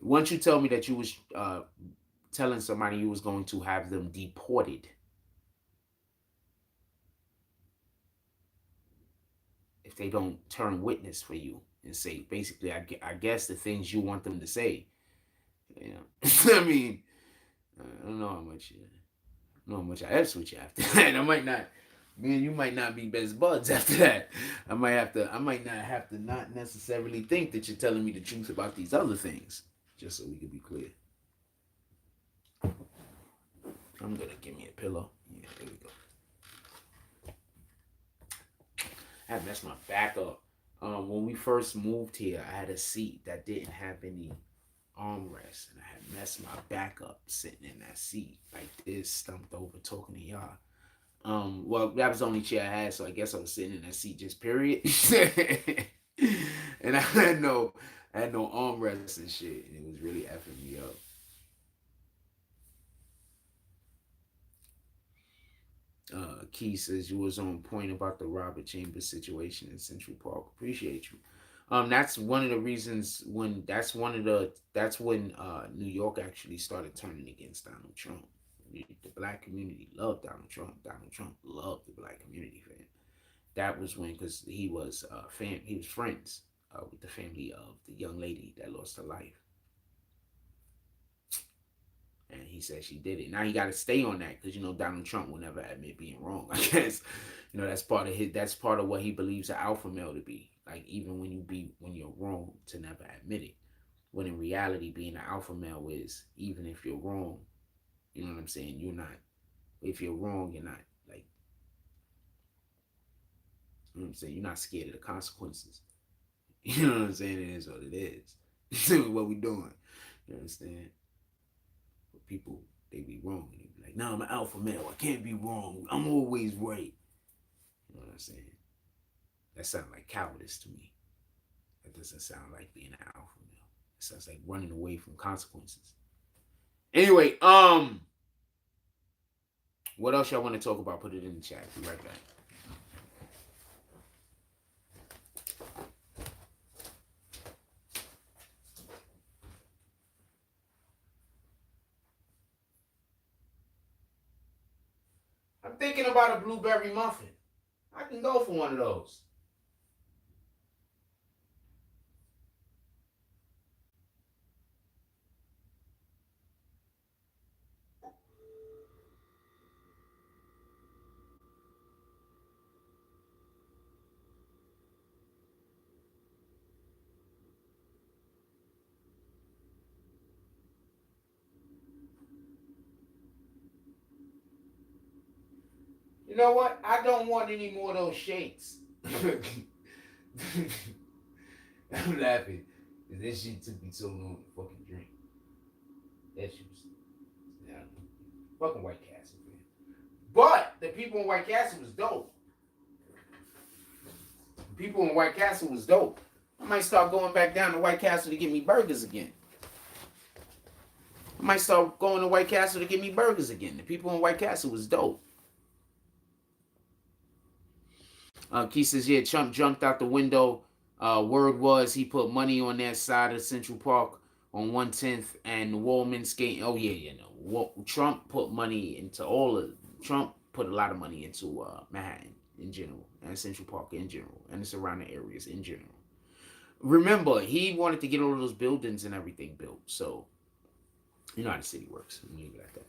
Once you tell me that you was telling somebody you was going to have them deported if they don't turn witness for you and say basically, I guess the things you want them to say. You know, I mean, I don't know how much. I don't know how much I F's with you after that. I might not. Me and you might not be best buds after that. I might not have to not necessarily think that you're telling me the truth about these other things. Just so we can be clear. I'm gonna give me a pillow. Yeah, there we go. I had messed my back up. When we first moved here, I had a seat that didn't have any armrest, and I had messed my back up sitting in that seat like this, stumped over talking to y'all. Well, that was the only chair I had, so I guess I was sitting in that seat just period. And I had no armrest and shit, and it was really effing me up. Key says you was on point about the Robert Chambers situation in Central Park. Appreciate you. That's one of the reasons when that's when New York actually started turning against Donald Trump. The black community loved Donald Trump. Donald Trump loved the black community, fam. That was when, because he was he was friends with the family of the young lady that lost her life, and he said she did it. Now he got to stay on that because Donald Trump will never admit being wrong. I guess that's part of what he believes an alpha male to be. Like even when you're wrong, to never admit it. When in reality, being an alpha male is even if you're wrong, you know what I'm saying. You're not. If you're wrong, you're not like. You know what I'm saying. You're not scared of the consequences. You know what I'm saying. It is what it is. What we doing. You understand? People, they be wrong and they be like, "No, I'm an alpha male. I can't be wrong. I'm always right." You know what I'm saying? That sounds like cowardice to me. That doesn't sound like being an alpha male. It sounds like running away from consequences. Anyway, what else y'all want to talk about? Put it in the chat. Be right back. I'm thinking about a blueberry muffin. I can go for one of those. You know what? I don't want any more of those shakes. I'm laughing. This shit took me so long to fucking drink. That shit was, yeah, fucking White Castle, man. But the people in White Castle was dope. The people in White Castle was dope. I might start going back down to White Castle to get me burgers again. I might start going to White Castle to get me burgers again. The people in White Castle was dope. Key says, yeah, Trump jumped out the window. Word was he put money on that side of Central Park on 110th and Wallman skating. Oh, yeah, no. Trump put money into Trump put a lot of money into Manhattan in general and Central Park in general and the surrounding areas in general. Remember, he wanted to get all of those buildings and everything built. So, you know how the city works. Let me leave it at that.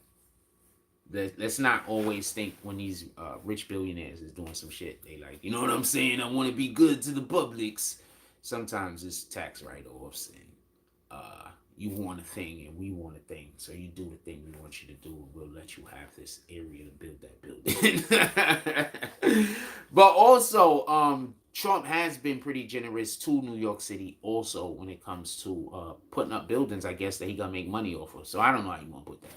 Let's not always think when these rich billionaires is doing some shit, they like, you know what I'm saying? I want to be good to the publics. Sometimes it's tax write-offs and you want a thing and we want a thing. So you do the thing we want you to do and we'll let you have this area to build that building. But also, Trump has been pretty generous to New York City also when it comes to putting up buildings, I guess, that he gonna make money off of. So I don't know how you want to put that.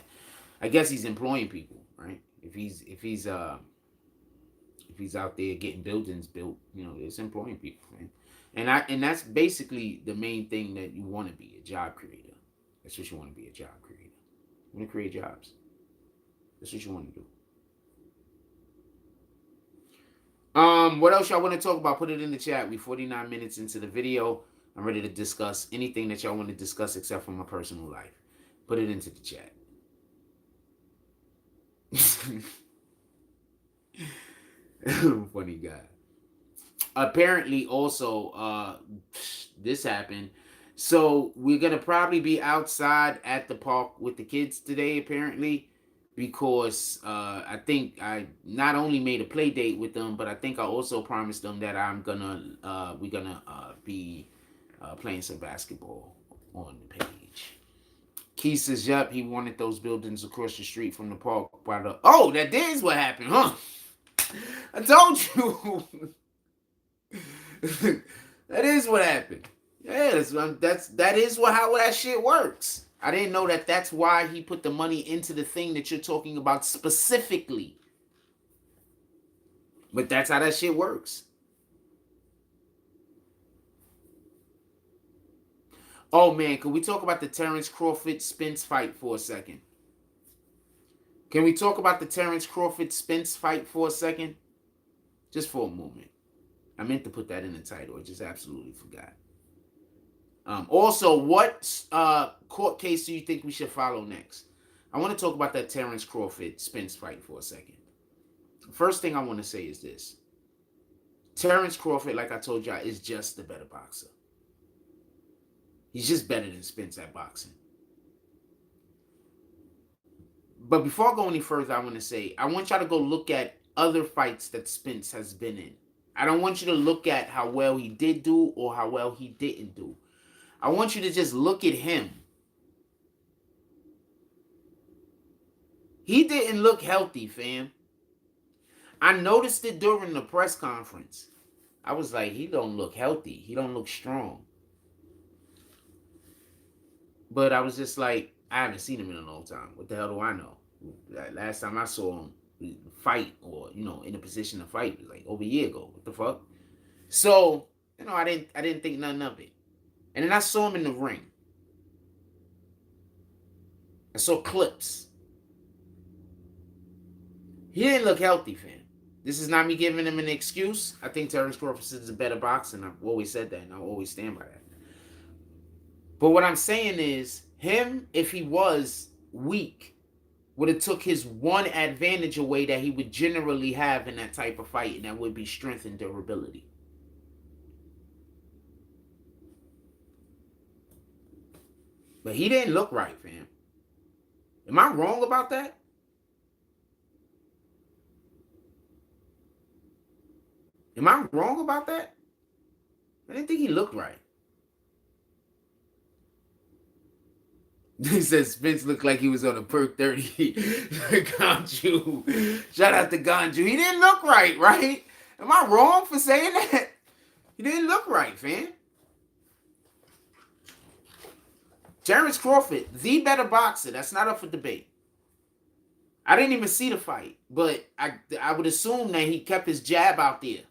I guess he's employing people, right? If he's out there getting buildings built, it's employing people, man. And that's basically the main thing that you want to be, a job creator. That's what you want to be, a job creator. You want to create jobs. That's what you want to do. What else y'all want to talk about? Put it in the chat. We 49 minutes into the video. I'm ready to discuss anything that y'all want to discuss except for my personal life. Put it into the chat. Funny guy. Apparently, also, this happened. So we're gonna probably be outside at the park with the kids today, apparently, because I think I not only made a play date with them, but I think I also promised them that we're gonna be playing some basketball on the page. Key says, "Yep, he wanted those buildings across the street from the park by the." Oh, that is what happened, huh? I told you. That is what happened. Yeah, that is how that shit works. I didn't know that that's why he put the money into the thing that you're talking about specifically. But that's how that shit works. Oh man, can we talk about the Terrence Crawford Spence fight for a second? Can we talk about the Terrence Crawford Spence fight for a second? Just for a moment. I meant to put that in the title. I just absolutely forgot. Also, what court case do you think we should follow next? I want to talk about that Terrence Crawford Spence fight for a second. First thing I want to say is this. Terrence Crawford, like I told y'all, is just the better boxer. He's just better than Spence at boxing. But before I go any further, I want to say, I want y'all to go look at other fights that Spence has been in. I don't want you to look at how well he did do or how well he didn't do. I want you to just look at him. He didn't look healthy, fam. I noticed it during the press conference. I was like, he don't look healthy. He don't look strong. But I was just like, I haven't seen him in a long time. What the hell do I know? Last time I saw him fight or, in a position to fight was like over a year ago. What the fuck? So, I didn't think nothing of it. And then I saw him in the ring. I saw clips. He didn't look healthy, fam. This is not me giving him an excuse. I think Terrence Crawford is a better boxer, and I've always said that, and I'll always stand by that. But what I'm saying is, him, if he was weak, would have took his one advantage away that he would generally have in that type of fight, and that would be strength and durability. But he didn't look right, fam. Am I wrong about that? Am I wrong about that? I didn't think he looked right. He says Spence looked like he was on a perk 30. Ganju. Shout out to Ganju. He didn't look right, right? Am I wrong for saying that? He didn't look right, fam. Terrence Crawford, the better boxer. That's not up for debate. I didn't even see the fight, but I would assume that he kept his jab out there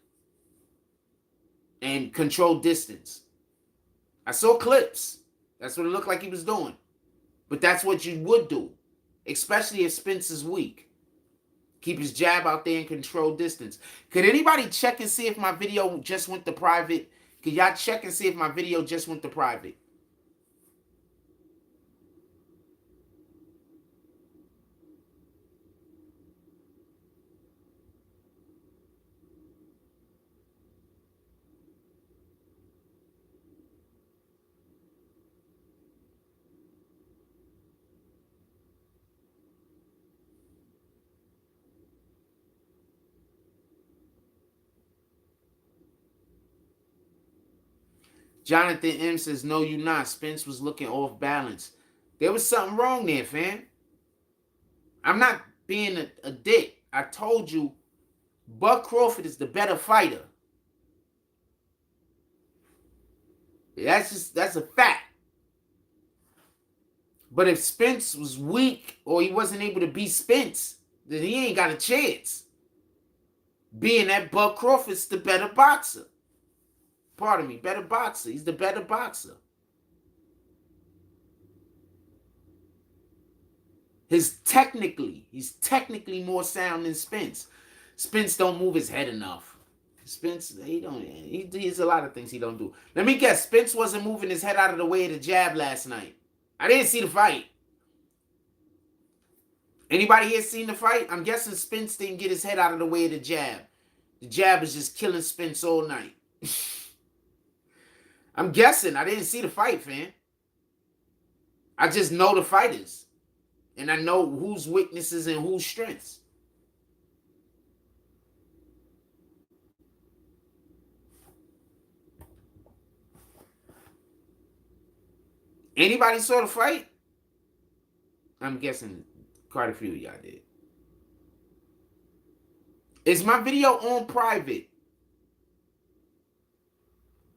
and controlled distance. I saw clips. That's what it looked like he was doing. But that's what you would do, especially if Spence is weak. Keep his jab out there and control distance. Could anybody check and see if my video just went to private? Could y'all check and see if my video just went to private? Jonathan M says, no, you not. Spence was looking off balance. There was something wrong there, fam. I'm not being a dick. I told you, Bud Crawford is the better fighter. That's a fact. But if Spence was weak or he wasn't able to beat Spence, then he ain't got a chance. Being that Bud Crawford's the better boxer. Pardon me, better boxer. He's the better boxer. He's technically more sound than Spence. Spence don't move his head enough. Spence, he does a lot of things he don't do. Let me guess, Spence wasn't moving his head out of the way of the jab last night. I didn't see the fight. Anybody here seen the fight? I'm guessing Spence didn't get his head out of the way of the jab. The jab is just killing Spence all night. I'm guessing. I didn't see the fight, fam. I just know the fighters. And I know whose weaknesses and whose strengths. Anybody saw the fight? I'm guessing quite a few of y'all did. Is my video on private?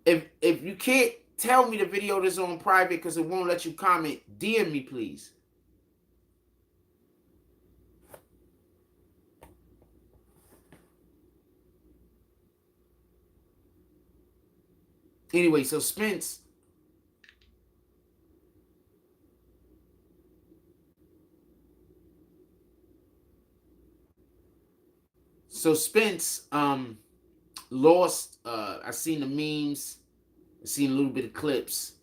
If you can't tell me the video is on private because it won't let you comment, DM me, please. Anyway, so Spence. Lost. I seen the memes. I seen a little bit of clips.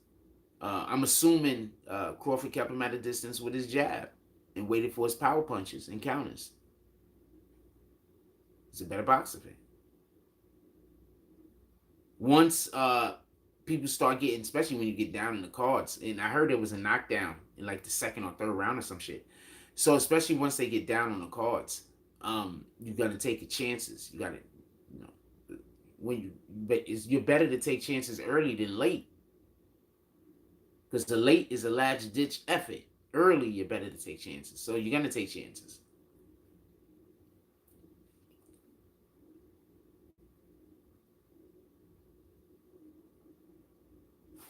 I'm assuming Crawford kept him at a distance with his jab and waited for his power punches and counters. He's a better boxer fan. Once people start getting, especially when you get down in the cards, and I heard there was a knockdown in like the second or third round or some shit. So especially once they get down on the cards, you gotta take your chances. You gotta, you're better to take chances early than late, because the late is a last ditch effort. Early, you're better to take chances. So you're gonna take chances.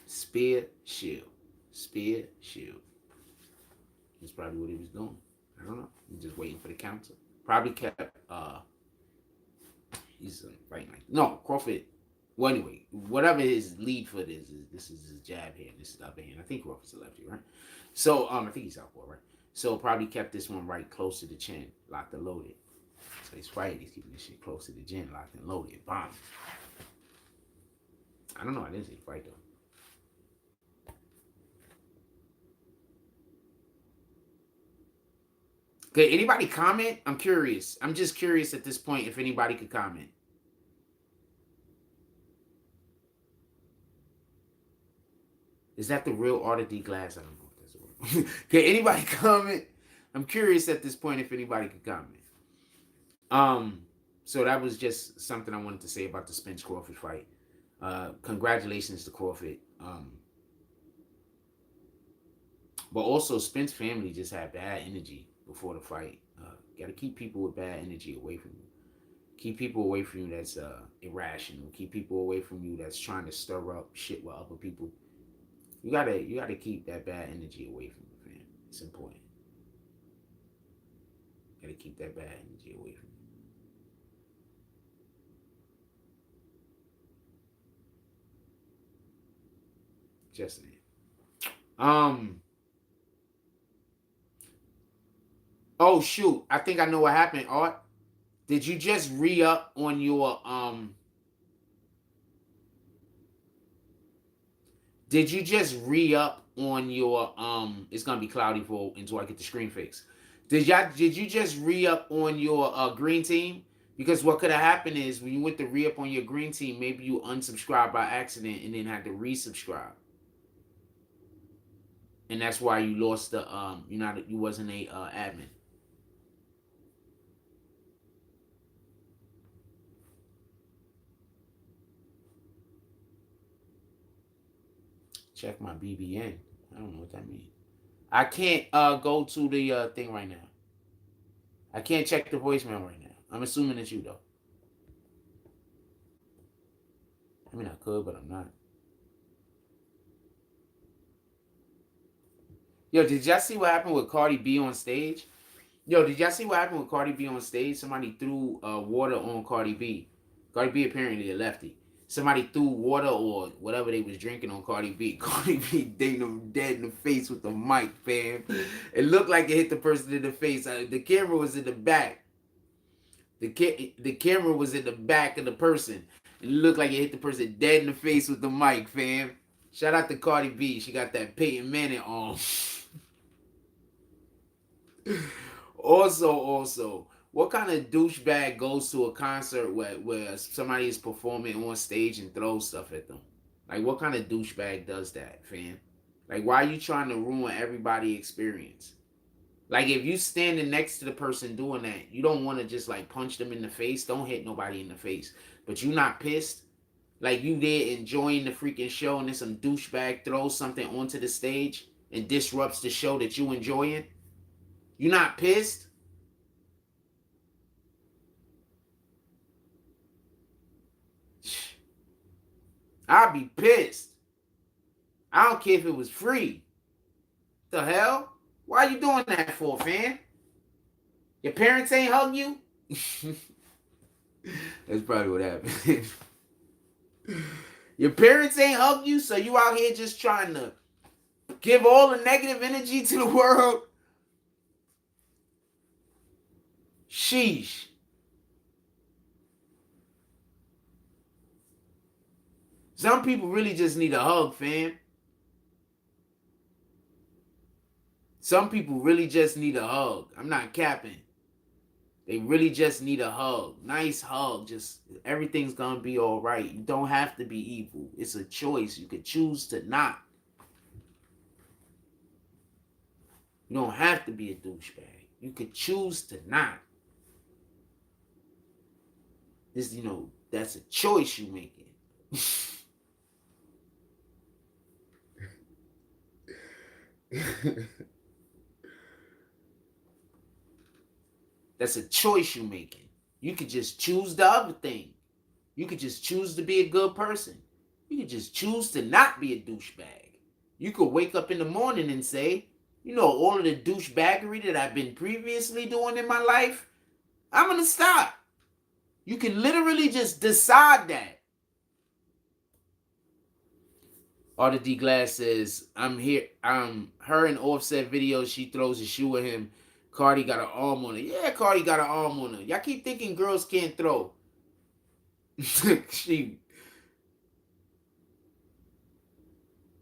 Spear, shield. Spear, shield. That's probably what he was doing. I don't know. He's just waiting for the counter. Probably kept he's fighting like no Crawford. Well, anyway, whatever his lead foot is this is his jab hand. This is the upper hand. I think Crawford's a lefty, right? So I think he's southpaw, right? So probably kept this one right close to the chin, locked and loaded. So he's fighting. He's keeping this shit close to the chin, locked and loaded. Bomb. I don't know. I didn't see the fight though. Okay, anybody comment? I'm curious. I'm just curious at this point if anybody could comment. Is that the real Arthur D. Glass? I don't know if that's the word. Okay, anybody comment? I'm curious at this point if anybody could comment. So that was just something I wanted to say about the Spence Crawford fight. Congratulations to Crawford. But also Spence family just had bad energy before the fight. Got to keep people with bad energy away from you. Keep people away from you that's irrational. Keep people away from you that's trying to stir up shit with other people. You gotta keep that bad energy away from you, man. It's important. You gotta keep that bad energy away from you. Just saying. Oh shoot! I think I know what happened, Art. Did you just re-up on your Did you just re-up on your It's gonna be cloudy for until I get the screen fixed. Did you just re-up on your green team? Because what could have happened is when you went to re-up on your green team, maybe you unsubscribed by accident and then had to resubscribe. And that's why you lost the you wasn't a admin. Check my BBN. I don't know what that means. I can't go to the thing right now. I can't check the voicemail right now. I'm assuming it's you though. I mean, I could, but I'm not. Yo, did y'all see what happened with Cardi B on stage? Did y'all see what happened with Cardi B on stage? Somebody threw water on Cardi B. Cardi B apparently a lefty. somebody threw water or whatever they was drinking on Cardi B. Cardi B dinged them dead in the face with the mic, fam. It looked like it hit the person in the face. The camera was in the back. The camera was in the back of the person. It looked like it hit the person dead in the face with the mic, fam. Shout out to Cardi B. She got that Peyton Manning arm. Also, what kind of douchebag goes to a concert where somebody is performing on stage and throws stuff at them? Like, what kind of douchebag does that, fam? Like, why are you trying to ruin everybody's experience? Like, if you standing next to the person doing that, you don't want to just like punch them in the face. Don't hit nobody in the face. But you not pissed. Like, you there enjoying the freaking show and then some douchebag throws something onto the stage and disrupts the show that you enjoying. You not pissed? I'd be pissed. I don't care if it was free. The hell? Why are you doing that for, fam? Your parents ain't hug you? That's probably what happened. Your parents ain't hug you, so you out here just trying to give all the negative energy to the world? Sheesh. Some people really just need a hug, fam. Some people really just need a hug. I'm not capping. They really just need a hug. Nice hug. Just everything's gonna be all right. You don't have to be evil. It's a choice. You could choose to not. You don't have to be a douchebag. You could choose to not. This, that's a choice you making. That's a choice you making. You could just choose the other thing. You could just choose to be a good person. You could just choose to not be a douchebag. You could wake up in the morning and say, all of the douchebaggery that I've been previously doing in my life, I'm going to stop. You can literally just decide that. Arthur D. Glass says, I'm here. Her in Offset videos, she throws a shoe at him. Cardi got an arm on her. Yeah, Cardi got an arm on her. Y'all keep thinking girls can't throw.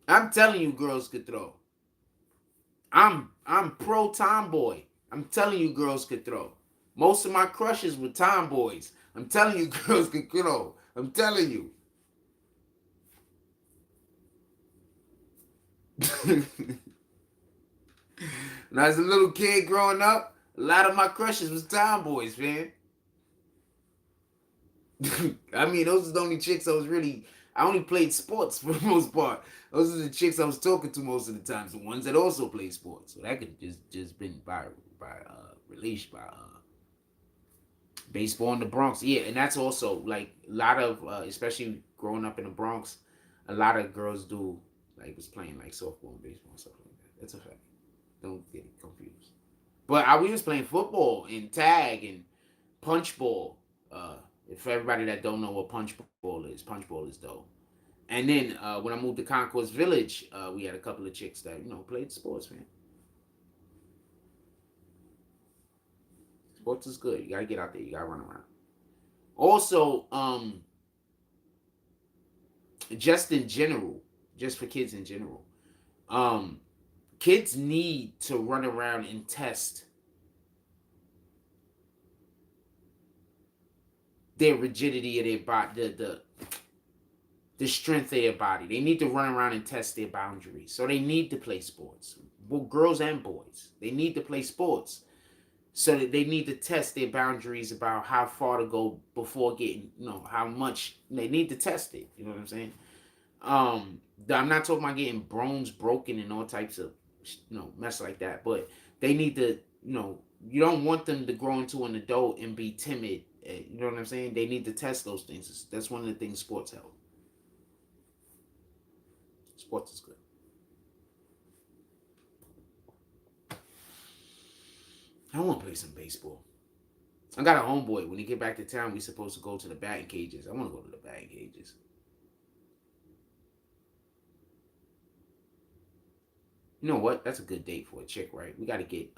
I'm telling you, girls could throw. I'm pro tomboy. I'm telling you, girls could throw. Most of my crushes were tomboys. I'm telling you, girls could throw. I'm telling you. When I was a little kid growing up, a lot of my crushes was tomboys, man. I mean, those are the only chicks I only played sports for the most part. Those are the chicks I was talking to most of the times, the ones that also play sports. So that could just been by relation, by baseball in the Bronx. Yeah, and that's also like a lot of, especially growing up in the Bronx, a lot of girls do like was playing like softball and baseball and stuff like that. That's a fact. Don't get confused. But we was playing football and tag and punch ball. For everybody that don't know what punch ball is dope. And then when I moved to Concourse Village, we had a couple of chicks that played sports, man. Sports is good. You gotta get out there. You gotta run around. Also, just in general, just for kids in general, kids need to run around and test their rigidity of their body, the strength of their body. They need to run around and test their boundaries. So they need to play sports. Well, girls and boys, they need to play sports. So that they need to test their boundaries about how far to go before getting, how much they need to test it. You know what I'm saying? I'm not talking about getting bones broken and all types of, mess like that. But they need to, you don't want them to grow into an adult and be timid. You know what I'm saying? They need to test those things. That's one of the things sports help. Sports is good. I want to play some baseball. I got a homeboy. When he get back to town, we supposed to go to the batting cages. I want to go to the batting cages. You know what? That's a good date for a chick, right? We got to get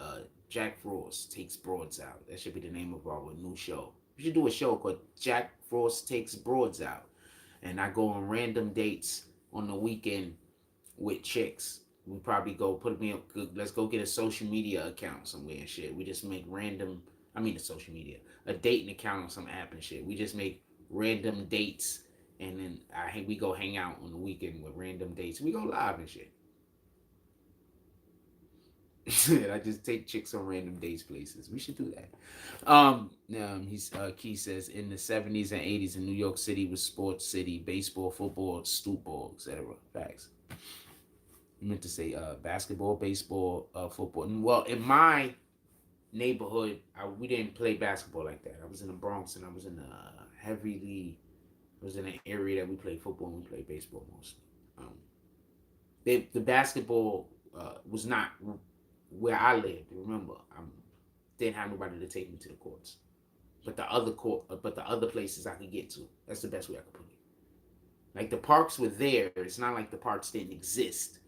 Jack Frost Takes Broads Out. That should be the name of our new show. We should do a show called Jack Frost Takes Broads Out. And I go on random dates on the weekend with chicks. We probably go put me up. Let's go get a social media account somewhere and shit. We just make random. I mean, a social media, a dating account on some app and shit. We just make random dates, and then we go hang out on the weekend with random dates. We go live and shit. I just take chicks on random dates places. We should do that. He's Key says in the 70s and 80s in New York City was sports city, baseball, football, stoop ball, etc. Facts. I meant to say basketball, baseball, football. Well, in my neighborhood, we didn't play basketball like that. I was in the Bronx and I was in a heavily, I was in an area that we played football and we played baseball mostly. Um, the basketball was not where I lived. Remember, I didn't have nobody to take me to the courts. But the other places I could get to. That's the best way I could put it. Like the parks were there. It's not like the parks didn't exist.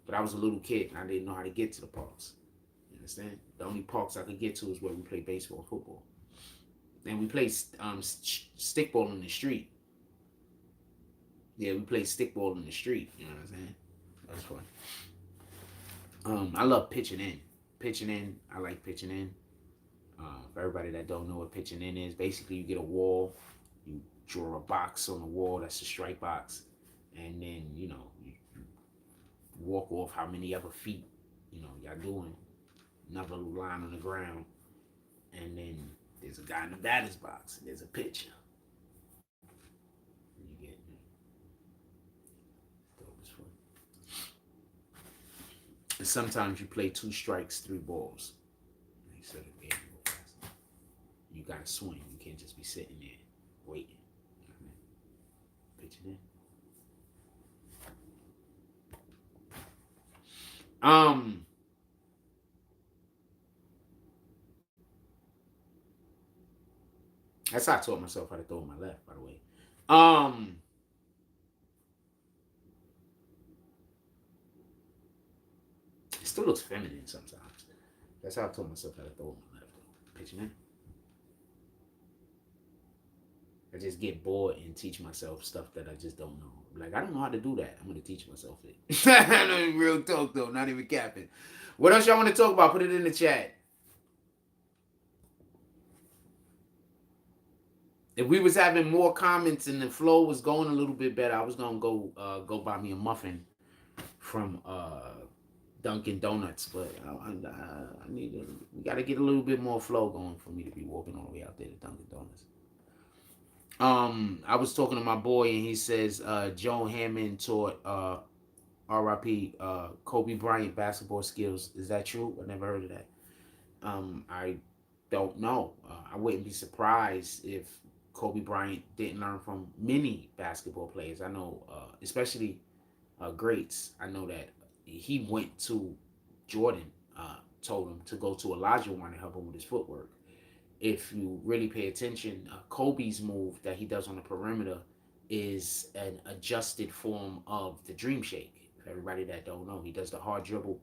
But I was a little kid and I didn't know how to get to the parks. You understand? The only parks I could get to is where we play baseball and football. And we play stickball in the street. Yeah, we play stickball in the street. You know what I'm saying? That's fun. I love pitching in. Pitching in, I like pitching in. For everybody that don't know what pitching in is, basically you get a wall, you draw a box on the wall, that's the strike box, and then you walk off how many other feet y'all doing, another line on the ground, and then there's a guy in the batter's box, and there's a pitcher. You get and sometimes you play 2 strikes, 3 balls. So the game go fast. You gotta swing. You can't just be sitting there waiting. Pitching in. That's how I taught myself how to throw my left, by the way. It still looks feminine sometimes. That's how I taught myself how to throw my left. Pitching in. I just get bored and teach myself stuff that I just don't know. Like, I don't know how to do that. I'm going to teach myself it. Real talk, though. Not even capping. What else y'all want to talk about? Put it in the chat. If we was having more comments and the flow was going a little bit better, I was going to go buy me a muffin from Dunkin' Donuts. But I need we got to get a little bit more flow going for me to be walking all the way out there to Dunkin' Donuts. I was talking to my boy and he says Joe Hammond taught R.I.P. Kobe Bryant basketball skills. Is that true? I never heard of that. I don't know. I wouldn't be surprised if Kobe Bryant didn't learn from many basketball players. I know, especially greats. I know that he went to Jordan, told him to go to Olajuwon to help him with his footwork. If you really pay attention, Kobe's move that he does on the perimeter is an adjusted form of the dream shake. For everybody that don't know, he does the hard dribble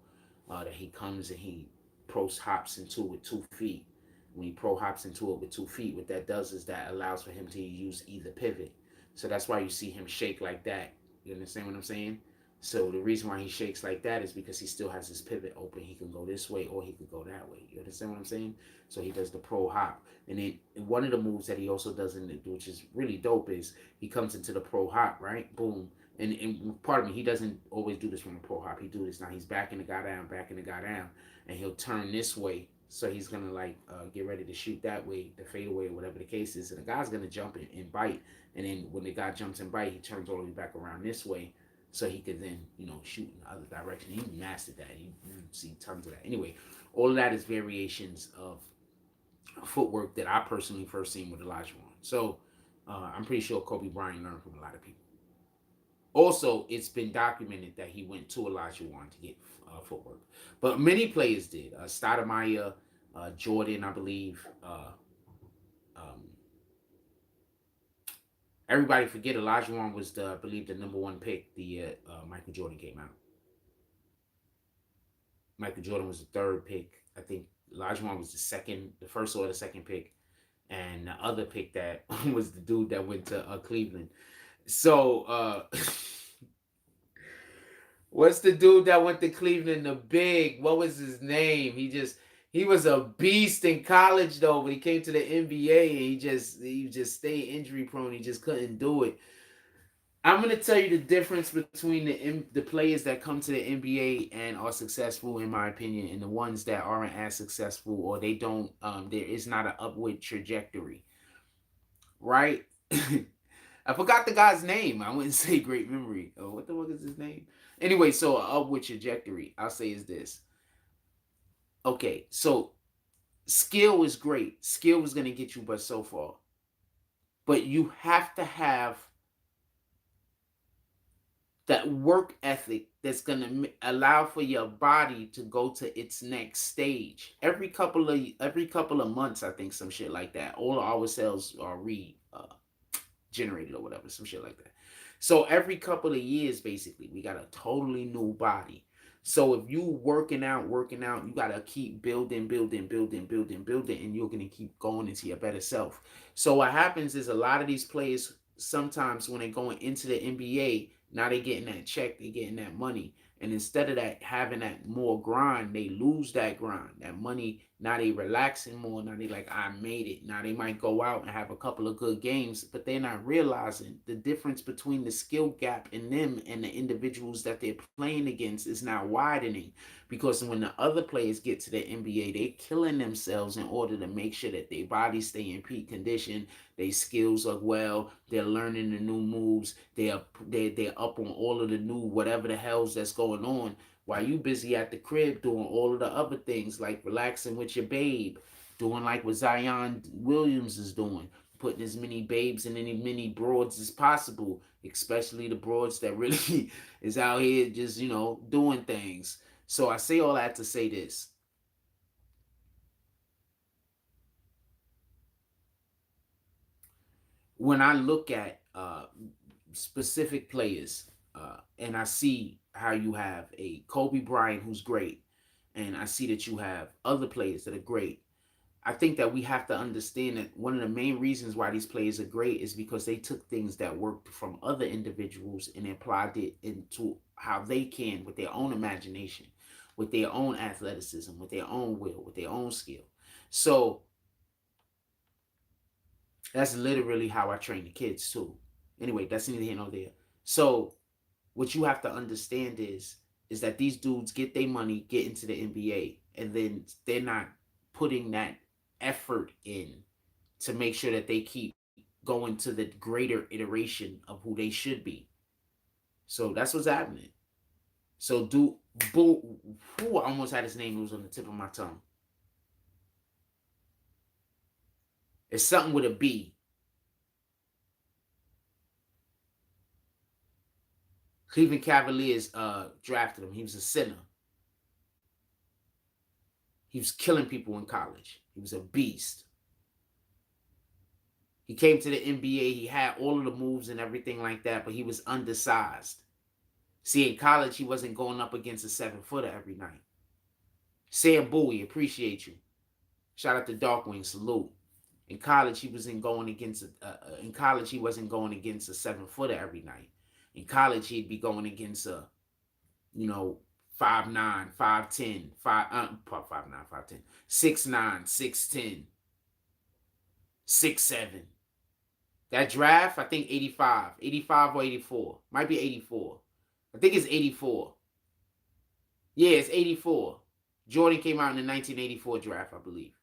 that he comes and he pro hops into with 2 feet. When he pro hops into it with 2 feet, what that does is that allows for him to use either pivot. So that's why you see him shake like that. You understand what I'm saying? So the reason why he shakes like that is because he still has his pivot open. He can go this way or he could go that way. You understand what I'm saying? So he does the pro hop. And then one of the moves that he also does, which is really dope, is he comes into the pro hop, right? Boom. And pardon me, he doesn't always do this from a pro hop. He do this now. He's backing the guy down, and he'll turn this way. So he's gonna get ready to shoot that way, the fade away, or whatever the case is. And the guy's gonna jump and bite. And then when the guy jumps and bite, he turns all the way back around this way, so he could then shoot in the other direction. He mastered that. You see tons of that. Anyway, all of that is variations of footwork that I personally first seen with Olajuwon. So I'm pretty sure Kobe Bryant learned from a lot of people. Also, it's been documented that he went to Olajuwon to get footwork, but many players did. Stoudemire, Jordan, I believe. Everybody forget Olajuwon was I believe the #1 pick. The Michael Jordan came out. Michael Jordan was the third pick. I think Olajuwon was the first or the second pick, and the other pick that was the dude that went to Cleveland. So, what's the dude that went to Cleveland? The big, what was his name? He was a beast in college though, but he came to the NBA and he just stayed injury prone. He just couldn't do it. I'm gonna tell you the difference between the players that come to the NBA and are successful, in my opinion, and the ones that aren't as successful or they don't. There is not an upward trajectory, right? I forgot the guy's name. I wouldn't say great memory. Oh, what the fuck is his name? Anyway, so an upward trajectory, I'll say is this. Okay, so skill is great. Skill is gonna get you but so far. But you have to have that work ethic that's going to allow for your body to go to its next stage every couple of months. I think some shit like that, all our cells are generated or whatever, some shit like that. So every couple of years basically we got a totally new body. So if you working out, you gotta keep building, and you're gonna keep going into your better self. So what happens is a lot of these players sometimes when they're going into the NBA, now they getting that check, they getting that money. And instead of that having that more grind, they lose that grind, that money. Now they relaxing more. Now they like, I made it. Now they might go out and have a couple of good games, but they're not realizing the difference between the skill gap in them and the individuals that they're playing against is now widening. Because when the other players get to the NBA, they're killing themselves in order to make sure that their bodies stay in peak condition, their skills are well, they're learning the new moves, they're up on all of the new whatever the hell's that's going on, while you busy at the crib doing all of the other things like relaxing with your babe, doing like what Zion Williams is doing, putting as many babes and any many broads as possible, especially the broads that really is out here just, doing things. So I say all that to say this. When I look at specific players, and I see how you have a Kobe Bryant who's great, and I see that you have other players that are great. I think that we have to understand that one of the main reasons why these players are great is because they took things that worked from other individuals and applied it into how they can with their own imagination, with their own athleticism, with their own will, with their own skill. So that's literally how I train the kids too. Anyway, that's neither here nor there. So what you have to understand is that these dudes get their money, get into the NBA, and then they're not putting that effort in to make sure that they keep going to the greater iteration of who they should be. So that's what's happening. So do Boo, who I almost had his name, it was on the tip of my tongue. It's something with a B. Cleveland Cavaliers drafted him. He was a center. He was killing people in college. He was a beast. He came to the NBA. He had all of the moves and everything like that, but he was undersized. See, in college, he wasn't going up against a 7-footer every night. Sam Bowie, appreciate you. Shout out to Darkwing, salute. In college, he wasn't going against a 7-footer every night. In college, he'd be going against a, 5'9", 5'10", 5'9", 5'10", 6'9", 6'10", 6'7". That draft, I think 85 or 84. Might be 84. I think it's 84. Yeah, it's 84. Jordan came out in the 1984 draft, I believe.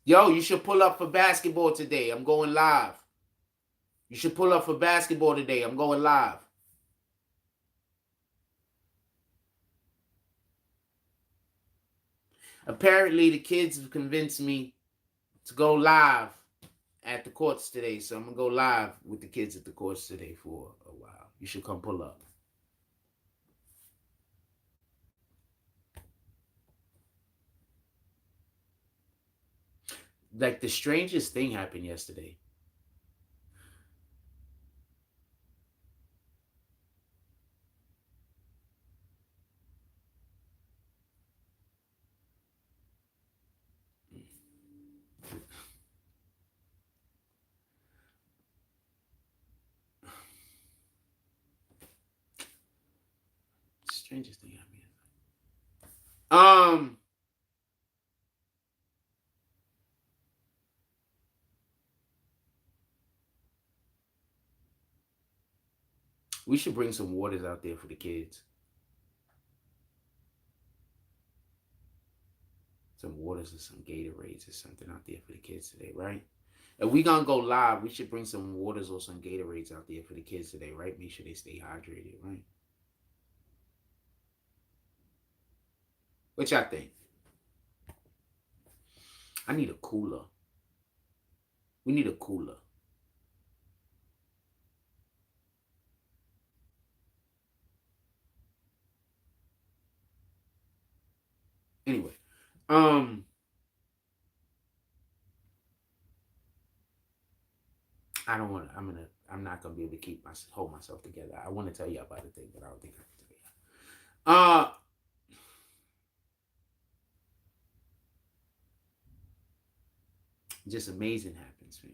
Yo, you should pull up for basketball today. I'm going live. You should pull up for basketball today. I'm going live. Apparently, the kids have convinced me to go live at the courts today. So I'm going to go live with the kids at the courts today for a while. You should come pull up. Like, the strangest thing happened yesterday. strangest thing I mean. We should bring some waters out there for the kids. Some waters or some Gatorades or something out there for the kids today, right? If we gonna go live, we should bring some waters or some Gatorades out there for the kids today, right? Make sure they stay hydrated, right? What y'all think? I need a cooler. We need a cooler. Anyway, um, I don't want to. I'm not gonna be able to hold myself together. I want to tell you about the thing, but I don't think I can tell you. Just amazing happens, man.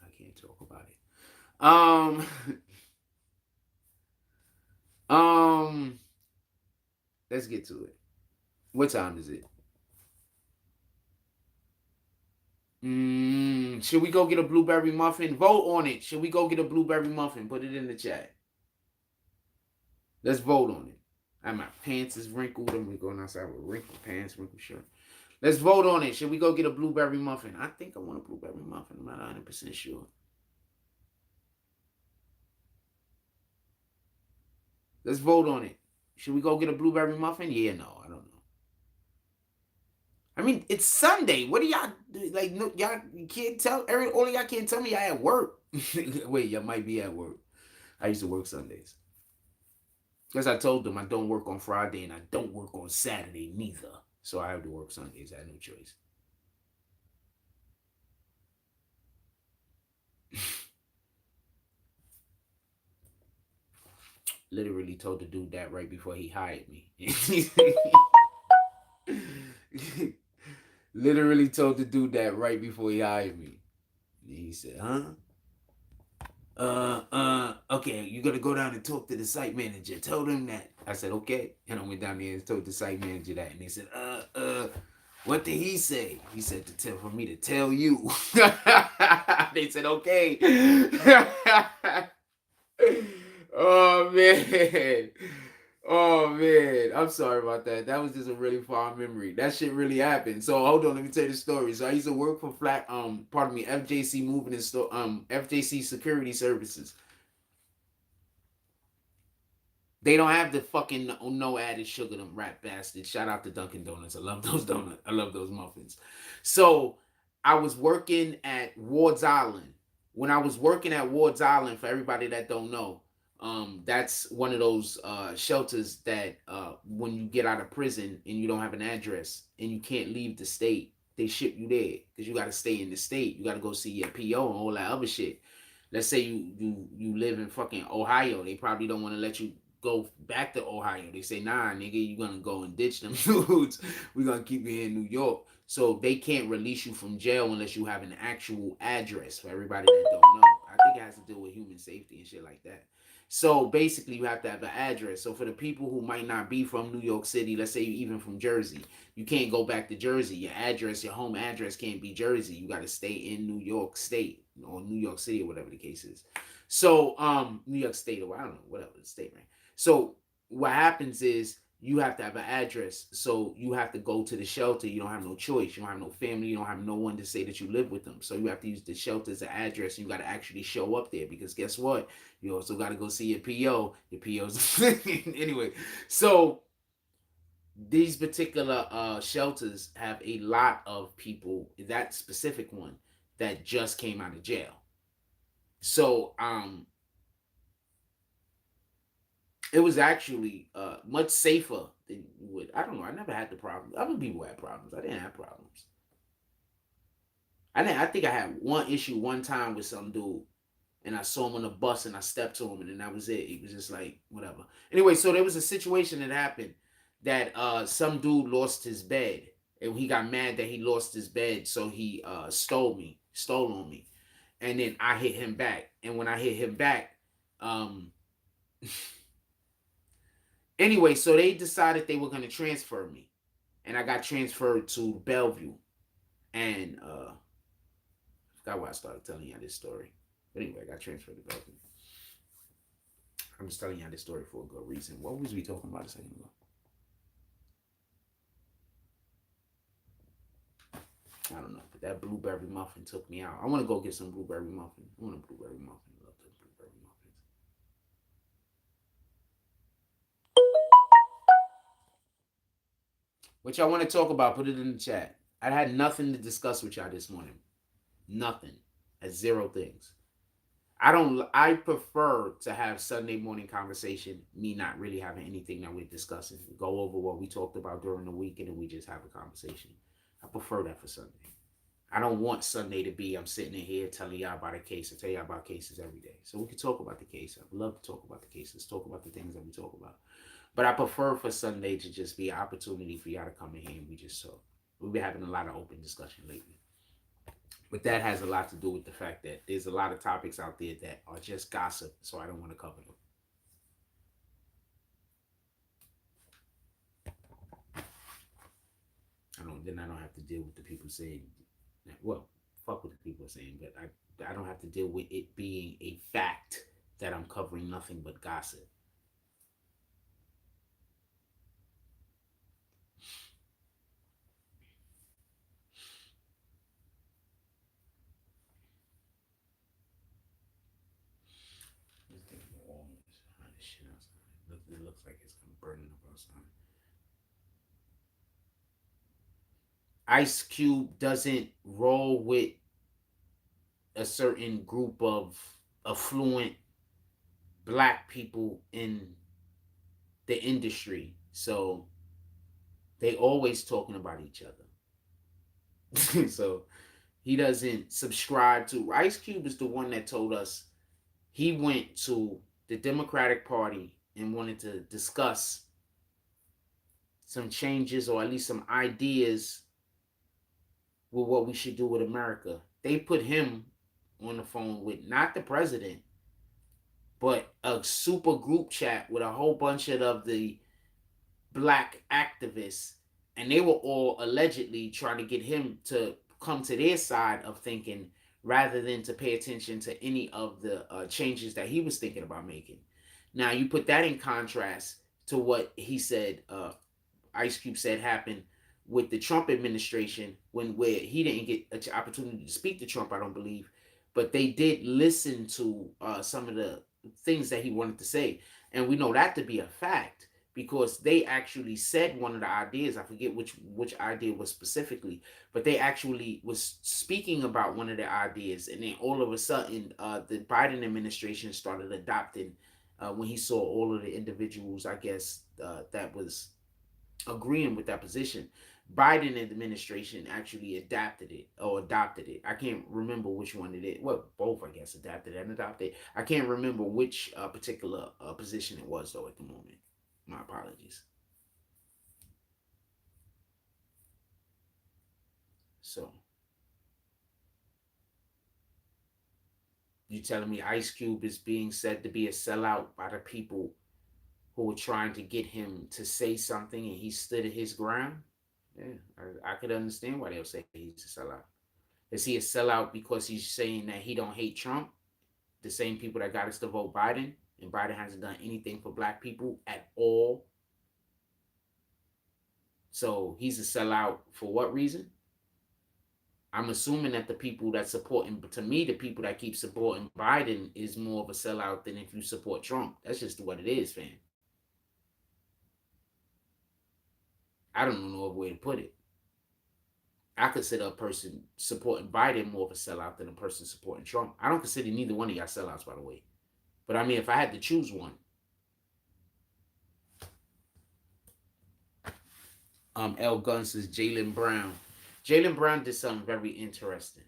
I can't talk about it. Um, let's get to it. What time is it? Should we go get a blueberry muffin? Vote on it. Should we go get a blueberry muffin? Put it in the chat. Let's vote on it. My pants is wrinkled. I'm going outside with wrinkled pants, wrinkled shirt. Let's vote on it. Should we go get a blueberry muffin? I think I want a blueberry muffin. I'm not 100% sure. Let's vote on it. Should we go get a blueberry muffin? Yeah, no, I don't know. I mean, it's Sunday. What do y'all like? No, y'all can't tell. All of y'all can't tell me y'all at work. Wait, y'all might be at work. I used to work Sundays. Because I told them I don't work on Friday and I don't work on Saturday neither. So I have to work Sundays. I had no choice. Literally told the dude that right before he hired me. Literally told the dude that right before he hired me. And he said, huh? Okay, you gotta go down and talk to the site manager. Tell them that. I said, okay. And I went down there and told the site manager that. And they said, what did he say? He said for me to tell you. They said, okay. Oh man. Oh man. I'm sorry about that. That was just a really fond memory. That shit really happened. So hold on, let me tell you the story. So I used to work for FJC Moving and Store FJC Security Services. They don't have the fucking no added sugar, them rat bastards. Shout out to Dunkin' Donuts. I love those donuts. I love those muffins. So I was working at Ward's Island. When I was working at Ward's Island, for everybody that don't know, that's one of those shelters that when you get out of prison and you don't have an address and you can't leave the state, they ship you there because you got to stay in the state. You got to go see your PO and all that other shit. Let's say you live in fucking Ohio, they probably don't want to let you go back to Ohio. They say, nah, nigga, you're gonna go and ditch them dudes. We're gonna keep you here in New York. So they can't release you from jail unless you have an actual address. For everybody that don't know, I think it has to do with human safety and shit like that. So basically, you have to have an address. So for the people who might not be from New York City, let's say even from Jersey, you can't go back to Jersey. Your address, your home address can't be Jersey. You got to stay in New York State or New York City or whatever the case is. So New York State or I don't know, whatever the state, right? So what happens is you have to have an address. So you have to go to the shelter. You don't have no choice. You don't have no family. You don't have no one to say that you live with them. So you have to use the shelter as an address. And you got to actually show up there because guess what? You also got to go see your PO. Your PO's anyway. So these particular shelters have a lot of people. That specific one that just came out of jail. So it was actually much safer than you would. I don't know. I never had the problem. Other people had problems. I didn't have problems. I think I had one issue one time with some dude, and I saw him on the bus, and I stepped to him, and then that was it. He was just like whatever. Anyway, so there was a situation that happened that some dude lost his bed, and he got mad that he lost his bed, so he stole on me, and then I hit him back. And when I hit him back, um, anyway, so they decided they were gonna transfer me, and I got transferred to Bellevue, and I forgot why I started telling you this story. But anyway, I got transferred to Bellevue. I'm just telling you this story for a good reason. What was we talking about a second ago? I don't know, but that blueberry muffin took me out. I want to go get some blueberry muffin. I want a blueberry muffin. I love those blueberry muffins. What y'all want to talk about? Put it in the chat. I had nothing to discuss with y'all this morning. Nothing. At zero things. I prefer to have Sunday morning conversation, me not really having anything that we're discussing. Go over what we talked about during the week and then we just have a conversation. I prefer that for Sunday. I don't want Sunday to be I'm sitting in here telling y'all about a case. I tell y'all about cases every day. So we can talk about the case. I would love to talk about the cases, talk about the things that we talk about. But I prefer for Sunday to just be an opportunity for y'all to come in here and we just talk. We've been having a lot of open discussion lately. But that has a lot to do with the fact that there's a lot of topics out there that are just gossip, so I don't want to cover them. I don't have to deal with the people saying, well, fuck what the people are saying, but I don't have to deal with it being a fact that I'm covering nothing but gossip. It looks like it's gonna burn up outside. Ice Cube doesn't roll with a certain group of affluent black people in the industry, so they always talking about each other. So he doesn't subscribe to. Ice Cube is the one that told us he went to the Democratic Party and wanted to discuss some changes or at least some ideas with what we should do with America. They put him on the phone with not the president, but a super group chat with a whole bunch of the black activists, and they were all allegedly trying to get him to come to their side of thinking rather than to pay attention to any of the changes that he was thinking about making. Now you put that in contrast to what he said, Ice Cube said happened with the Trump administration, where he didn't get an opportunity to speak to Trump, I don't believe, but they did listen to some of the things that he wanted to say, and we know that to be a fact because they actually said one of the ideas. I forget which idea was specifically, but they actually was speaking about one of the ideas, and then all of a sudden, the Biden administration started adopting when he saw all of the individuals, I guess, that was agreeing with that position. Biden administration actually adapted it or adopted it. I can't remember which one it is. Well, both, I guess, adapted and adopted. I can't remember which particular position it was, though, at the moment. My apologies. So, you telling me Ice Cube is being said to be a sellout by the people who were trying to get him to say something and he stood at his ground? Yeah, I could understand why they'll say he's a sellout. Is he a sellout because he's saying that he don't hate Trump? The same people that got us to vote Biden, and Biden hasn't done anything for black people at all. So he's a sellout for what reason? I'm assuming that the people that supporting, to me, the people that keep supporting Biden is more of a sellout than if you support Trump. That's just what it is, fam. I don't know a way to put it. I consider a person supporting Biden more of a sellout than a person supporting Trump. I don't consider neither one of y'all sellouts, by the way. But I mean, if I had to choose one, L Gunn says Jaylen Brown. Jaylen Brown did something very interesting.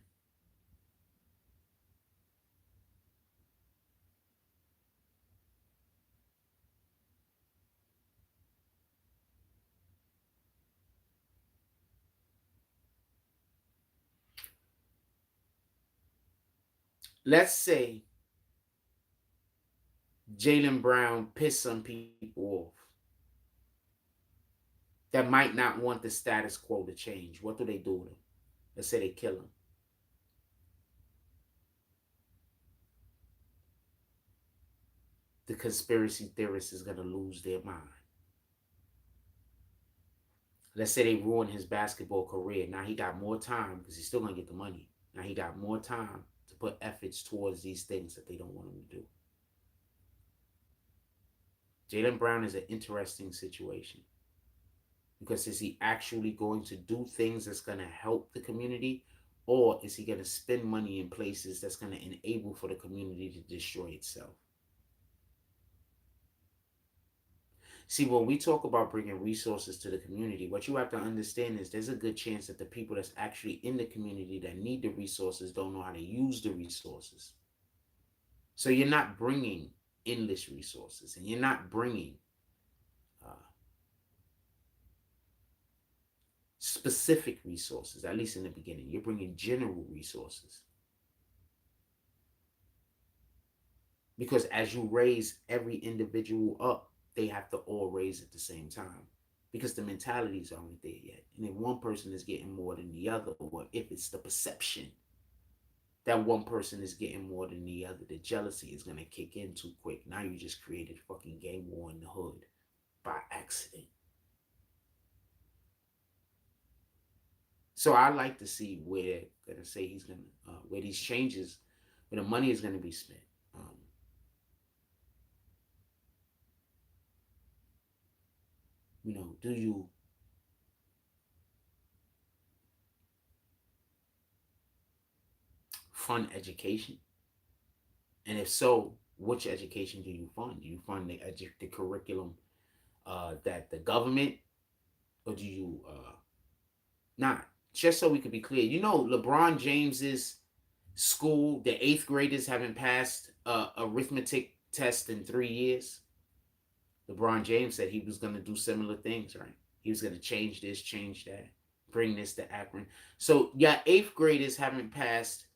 let's say Jaylen Brown pissed some people off that might not want the status quo to change. What do they do with him? Let's say they kill him. The conspiracy theorist is going to lose their mind. Let's say they ruin his basketball career. Now he got more time because he's still going to get the money. Now he got more time to put efforts towards these things that they don't want him to do. Jaylen Brown is an interesting situation because is he actually going to do things that's going to help the community, or is he going to spend money in places that's going to enable for the community to destroy itself? See, when we talk about bringing resources to the community, what you have to understand is there's a good chance that the people that's actually in the community that need the resources don't know how to use the resources. So you're not bringing endless resources, and you're not bringing specific resources, at least in the beginning. You're bringing general resources. Because as you raise every individual up, they have to all raise at the same time. Because the mentalities aren't there yet. And if one person is getting more than the other, or if it's the perception that one person is getting more than the other, the jealousy is going to kick in too quick. Now you just created a fucking gang war in the hood by accident. So I like to see where they're gonna say he's gonna where these changes, where the money is gonna be spent. Do you fund education? And if so, which education do you fund? Do you fund the curriculum that the government, or do you not? Just so we could be clear, LeBron James's school, the 8th graders haven't passed arithmetic test in 3 years. LeBron James said he was going to do similar things, right? He was going to change this, change that, bring this to Akron. So, yeah, 8th graders haven't passed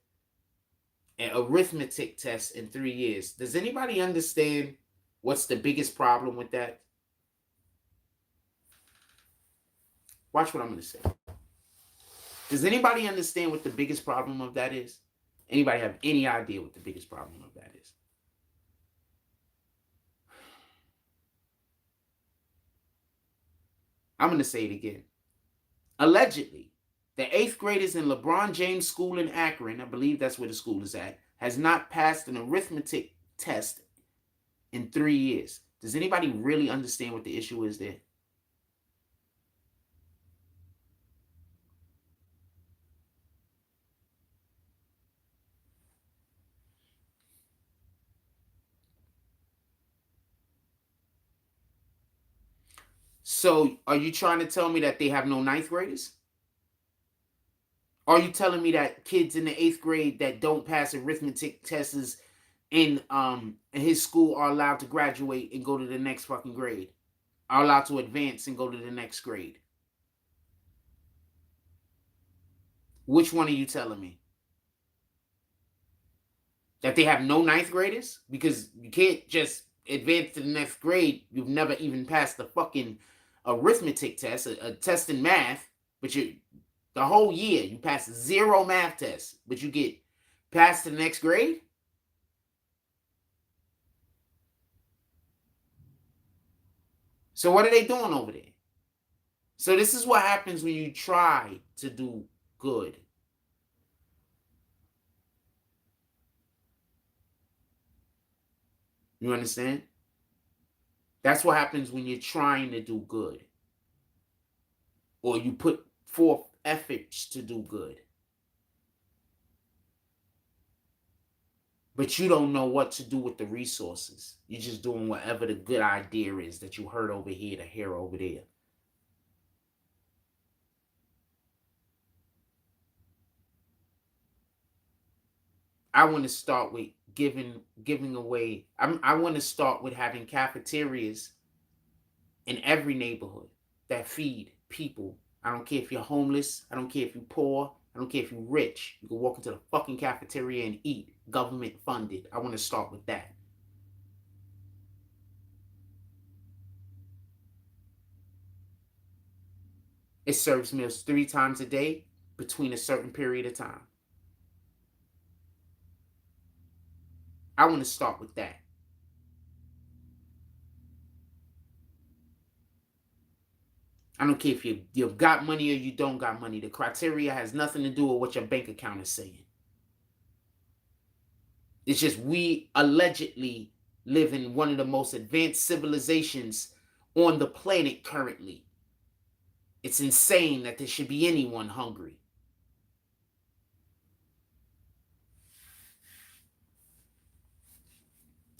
an arithmetic test in 3 years. Does anybody understand what's the biggest problem with that? Watch what I'm going to say. Does anybody understand what the biggest problem of that is? Anybody have any idea what the biggest problem of that is? I'm going to say it again. Allegedly, the 8th graders in LeBron James School in Akron, I believe that's where the school is at, has not passed an arithmetic test in 3 years. Does anybody really understand what the issue is there? So, are you trying to tell me that they have no 9th graders? Are you telling me that kids in the 8th grade that don't pass arithmetic tests in his school are allowed to graduate and go to the next fucking grade? Are allowed to advance and go to the next grade? Which one are you telling me? That they have no 9th graders? Because you can't just advance to the next grade. You've never even passed the fucking arithmetic test, a test in math, but the whole year you pass 0 math tests, but you get passed to the next grade? So what are they doing over there? So this is what happens when you try to do good. You understand? That's what happens when you're trying to do good. Or you put forth efforts to do good. But you don't know what to do with the resources. You're just doing whatever the good idea is that you heard over here to hear over there. I want to start with giving away. I want to start with having cafeterias in every neighborhood that feed people. I don't care if you're homeless. I don't care if you're poor. I don't care if you're rich. You can walk into the fucking cafeteria and eat. Government funded. I want to start with that. It serves meals 3 times a day between a certain period of time. I want to start with that. I don't care if you've got money or you don't got money. The criteria has nothing to do with what your bank account is saying. It's just we allegedly live in one of the most advanced civilizations on the planet currently. It's insane that there should be anyone hungry.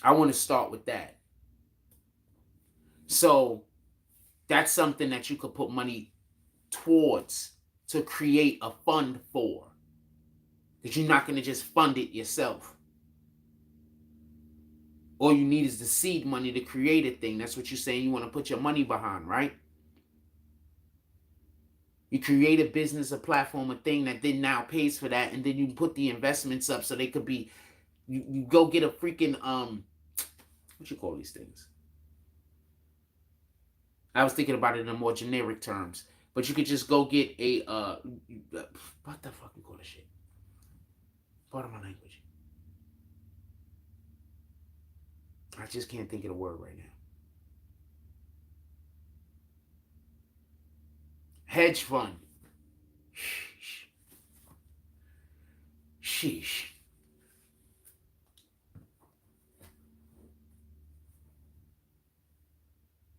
I want to start with that. So that's something that you could put money towards to create a fund for. Because you're not going to just fund it yourself. All you need is the seed money to create a thing. That's what you're saying you want to put your money behind, right? You create a business, a platform, a thing that then now pays for that, and then you put the investments up so they could be, you go get a freaking, what you call these things? I was thinking about it in more generic terms, but you could just go get a, what the fuck you call this shit? Pardon my language. I just can't think of the word right now. Hedge fund. Sheesh.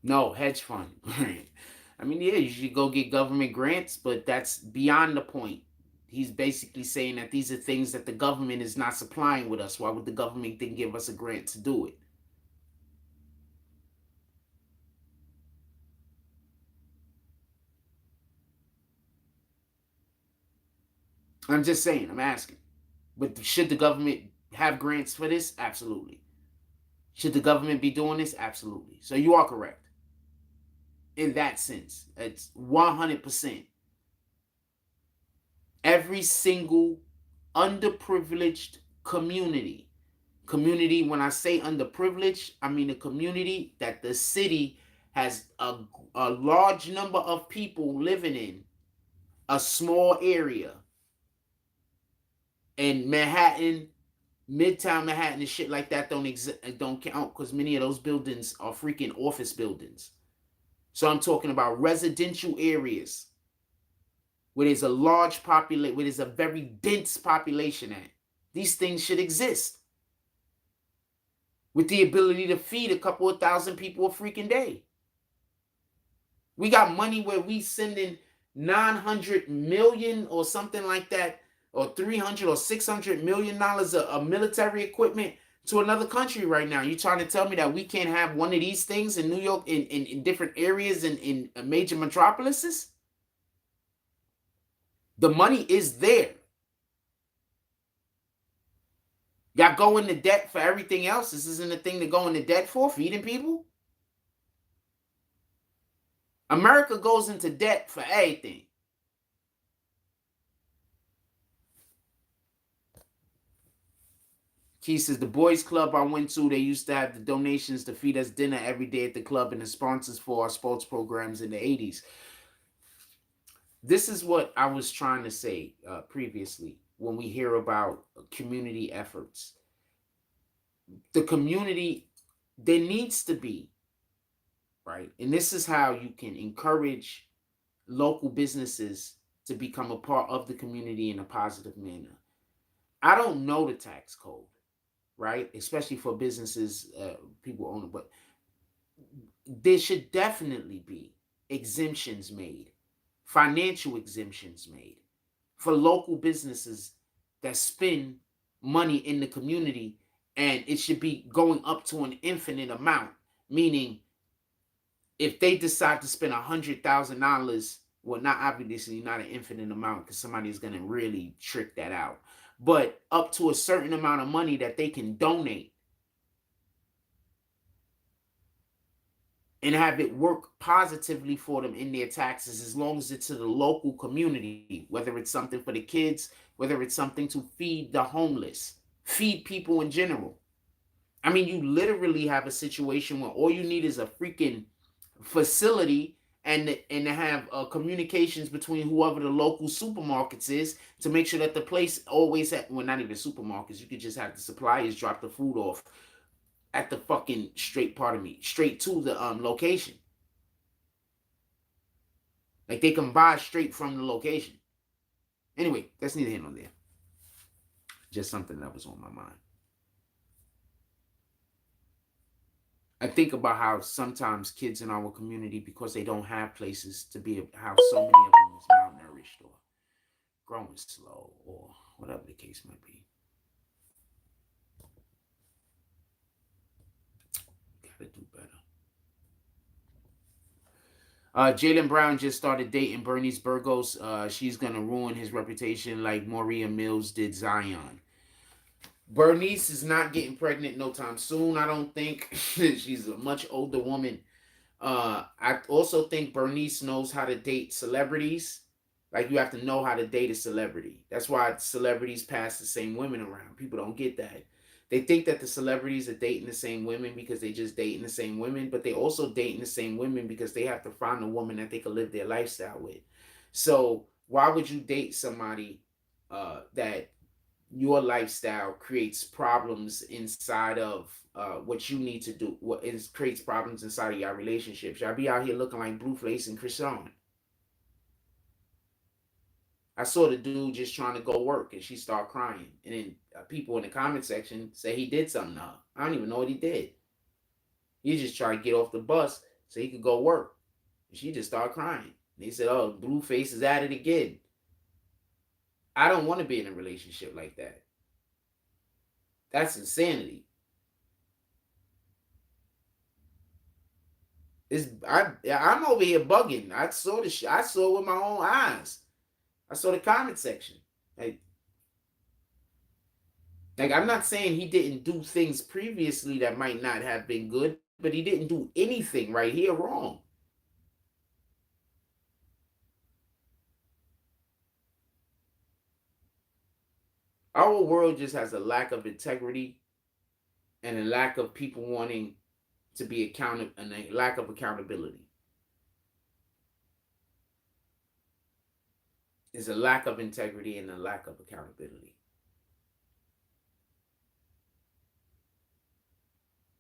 No, hedge fund. I mean, yeah, you should go get government grants, but that's beyond the point. He's basically saying that these are things that the government is not supplying with us. Why would the government then give us a grant to do it? I'm just saying, I'm asking. But should the government have grants for this? Absolutely. Should the government be doing this? Absolutely. So you are correct. In that sense, it's 100%. Every single underprivileged community, when I say underprivileged, I mean a community that the city has a large number of people living in, a small area. And Manhattan, Midtown Manhattan and shit like that don't count because many of those buildings are freaking office buildings. So I'm talking about residential areas where there's a large population, where there's a very dense population at. These things should exist with the ability to feed a couple of thousand people a freaking day. We got money where we sending 900 million or something like that, or 300 or 600 million dollars of military equipment to another country right now. You trying to tell me that we can't have one of these things in New York, in different areas, in major metropolises? The money is there. Y'all go into debt for everything else. This isn't a thing to go into debt for, feeding people. America goes into debt for everything. Key says, the boys club I went to, they used to have the donations to feed us dinner every day at the club and the sponsors for our sports programs in the 80s. This is what I was trying to say previously when we hear about community efforts. The community, there needs to be, right? And this is how you can encourage local businesses to become a part of the community in a positive manner. I don't know the tax code, right? Especially for businesses, people own it, but there should definitely be exemptions made, financial exemptions made for local businesses that spend money in the community, and it should be going up to an infinite amount, meaning if they decide to spend $100,000, well, not obviously not an infinite amount because somebody's going to really trick that out, but up to a certain amount of money that they can donate. and have it work positively for them in their taxes, as long as it's to the local community, whether it's something for the kids, whether it's something to feed the homeless, feed people in general. I mean, you literally have a situation where all you need is a freaking facility, and to have communications between whoever the local supermarkets is, to make sure that the place always had, well, not even supermarkets, you could just have the suppliers drop the food off at the fucking straight, pardon me, straight to the location. Like they can buy straight from the location. Anyway, that's neither here nor there. Just something that was on my mind. I think about how sometimes kids in our community, because they don't have places to be, how so many of them is malnourished or growing slow or whatever the case might be. Gotta do better. Jalen Brown just started dating Bernice Burgos. She's gonna ruin his reputation like Maria Mills did Zion. Bernice is not getting pregnant no time soon, I don't think. She's a much older woman. I also think Bernice knows how to date celebrities. Like, you have to know how to date a celebrity. That's why celebrities pass the same women around. People don't get that. They think that the celebrities are dating the same women because they just dating the same women, but they also dating the same women because they have to find a woman that they can live their lifestyle with. So why would you date somebody that your lifestyle creates problems inside of what you need to do? What is creates problems inside of your relationships? Y'all be out here looking like Blueface and Krishan. I saw the dude just trying to go work, and she started crying. And then people in the comment section say he did something to her. I don't even know what he did. He just tried to get off the bus so he could go work. And she just started crying. And they said, "Oh, Blueface is at it again." I don't want to be in a relationship like that. That's insanity. I'm over here bugging. I saw I saw it with my own eyes. I saw the comment section. Like, I'm not saying he didn't do things previously that might not have been good, but he didn't do anything right here wrong. Our world just has a lack of integrity and a lack of people wanting to be accountable, and a lack of accountability. There's a lack of integrity and a lack of accountability.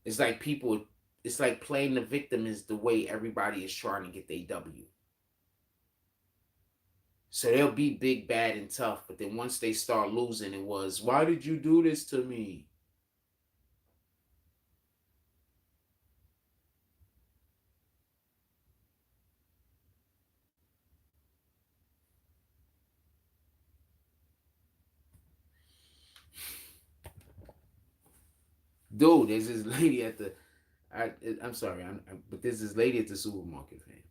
It's like people, it's like playing the victim is the way everybody is trying to get their W. So they'll be big, bad, and tough, but then once they start losing, it was, "Why did you do this to me?" Dude, there's this lady at the, I'm sorry, but there's this lady at the supermarket, fam.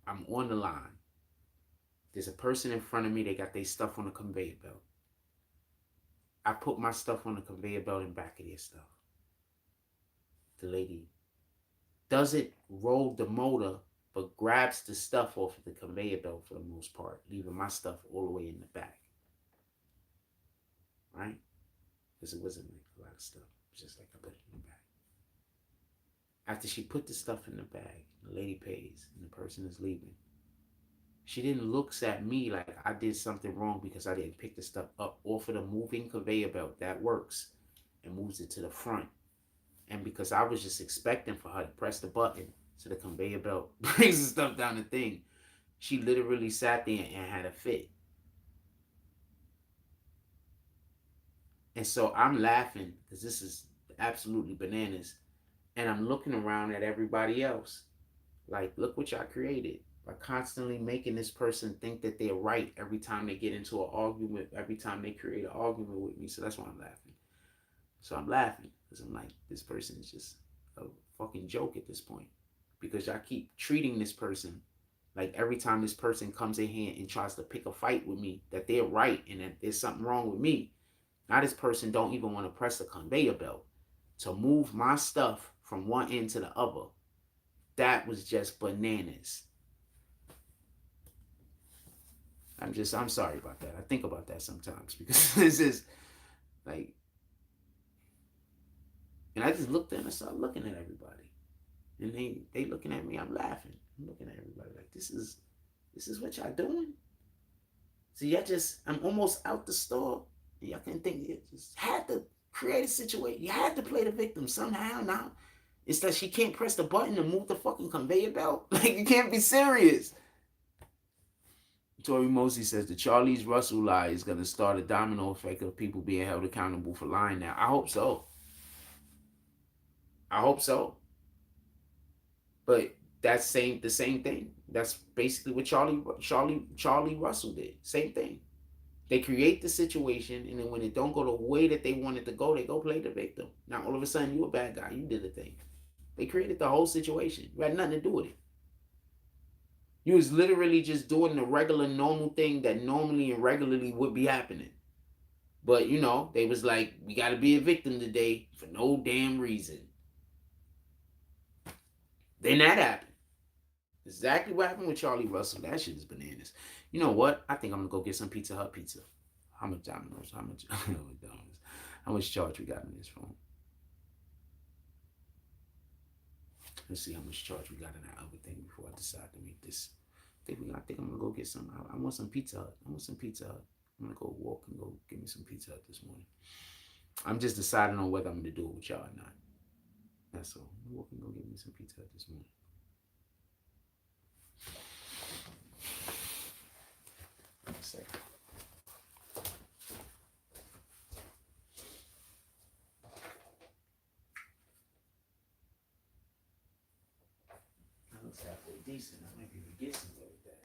I'm on the line. There's a person in front of me. They got their stuff on a conveyor belt. I put my stuff on the conveyor belt in back of their stuff. The lady doesn't roll the motor, but grabs the stuff off of the conveyor belt for the most part, leaving my stuff all the way in the back. Right? Because it wasn't like a lot of stuff. It was just like I put it in the bag. After she put the stuff in the bag, the lady pays and the person is leaving. She didn't look at me like I did something wrong because I didn't pick the stuff up off of the moving conveyor belt that works and moves it to the front. And because I was just expecting for her to press the button so the conveyor belt brings the stuff down the thing, she literally sat there and had a fit. And so I'm laughing because this is absolutely bananas. And I'm looking around at everybody else. Like, look what y'all created by constantly making this person think that they're right every time they get into an argument, every time they create an argument with me. So that's why I'm laughing. So I'm laughing because I'm like, this person is just a fucking joke at this point. Because y'all keep treating this person like every time this person comes in here and tries to pick a fight with me, that they're right and that there's something wrong with me. Now this person don't even want to press the conveyor belt to move my stuff from one end to the other. That was just bananas. I'm sorry about that. I think about that sometimes because this is like, and I just looked there and I started looking at everybody, and they looking at me. I'm laughing. I'm looking at everybody like, this is what y'all doing. See, I'm almost out the store. Y'all can think you just had to create a situation. You had to play the victim somehow. Now it's that she can't press the button to move the fucking conveyor belt. Like, you can't be serious. Tori Mosey says the Charles Russell lie is going to start a domino effect of people being held accountable for lying now. I hope so. I hope so. But that's the same thing. That's basically what Charlie Russell did. Same thing. They create the situation, and then when it don't go the way that they want it to go, they go play the victim. Now all of a sudden you a bad guy. You did the thing. They created the whole situation. You had nothing to do with it. You was literally just doing the regular normal thing that normally and regularly would be happening. But they was like, we gotta be a victim today for no damn reason. Then that happened. Exactly what happened with Charlie Russell. That shit is bananas. You know what? I think I'm gonna go get some Pizza Hut pizza. How much Domino's? How much charge we got in this phone? Let's see how much charge we got in that other thing before I decide to make this. I think I'm gonna go get some. I want some Pizza Hut. I'm gonna go walk and go get me some Pizza Hut this morning. I'm just deciding on whether I'm gonna do it with y'all or not. That's all. I'm walking and go get me some Pizza Hut this morning. One second. That looks halfway decent. I might be able to get some with that.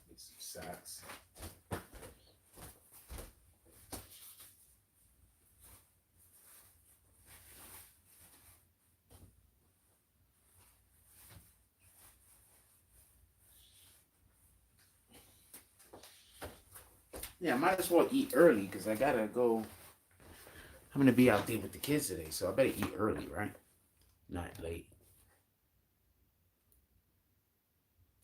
Get some socks. Yeah, I might as well eat early because I gotta go. I'm gonna be out there with the kids today, so I better eat early, right? Not late.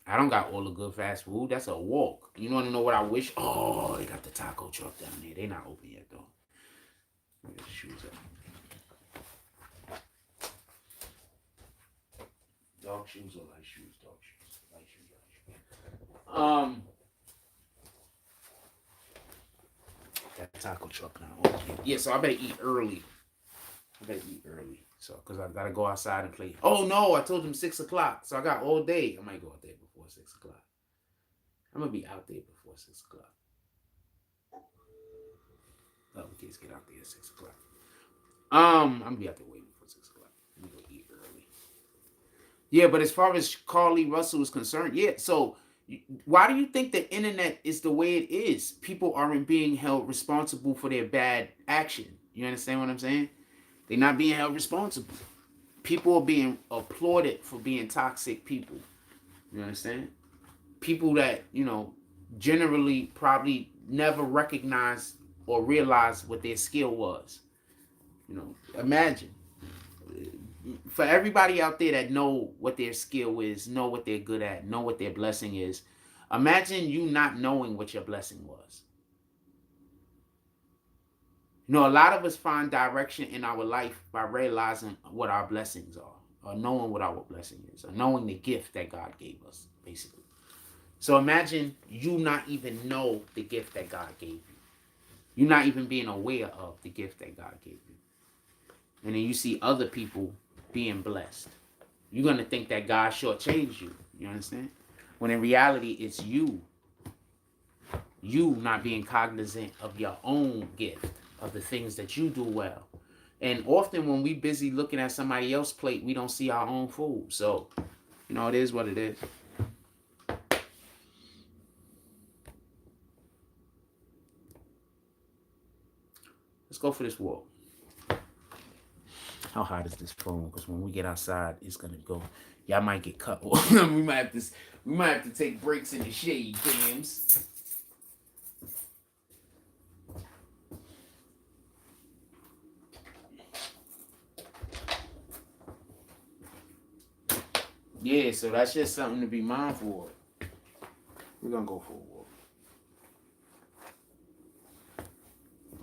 I don't got all the good fast food. That's a walk. You want to know what I wish? Oh, they got the taco truck down there. They not open yet though. Let me get the shoes up. Dog shoes or light shoes? Dog shoes. Light shoes. Light shoes. That taco truck now. Okay. Yeah, so I better eat early. So, because I got to go outside and play. Oh, no, I told them 6 o'clock. So I got all day. I might go out there before 6 o'clock. I'm going to be out there before 6 o'clock. Let the kids get out there at 6 o'clock. I'm going to be out there way before 6 o'clock. I'm going to eat early. Yeah, but as far as Carly Russell is concerned, yeah, so why do you think the internet is the way it is? People aren't being held responsible for their bad action. You understand what I'm saying? They're not being held responsible. People are being applauded for being toxic people. You understand? People that, generally probably never recognized or realized what their skill was. Imagine. For everybody out there that know what their skill is, know what they're good at, know what their blessing is, imagine you not knowing what your blessing was. A lot of us find direction in our life by realizing what our blessings are, or knowing what our blessing is, or knowing the gift that God gave us, basically. So imagine you not even know the gift that God gave you. You're not even being aware of the gift that God gave you. And then you see other people being blessed. You're going to think that God shortchanged you. You understand? when in reality it's you not being cognizant of your own gift, of the things that you do well. And often when we busy looking at somebody else's plate, we don't see our own food. So, it is what it is. Let's go for this walk. How hot is this phone? Because when we get outside, it's gonna go. Y'all might get cut off. we might have to take breaks in the shade, Cams. Yeah, so that's just something to be mindful of. We're gonna go for a walk.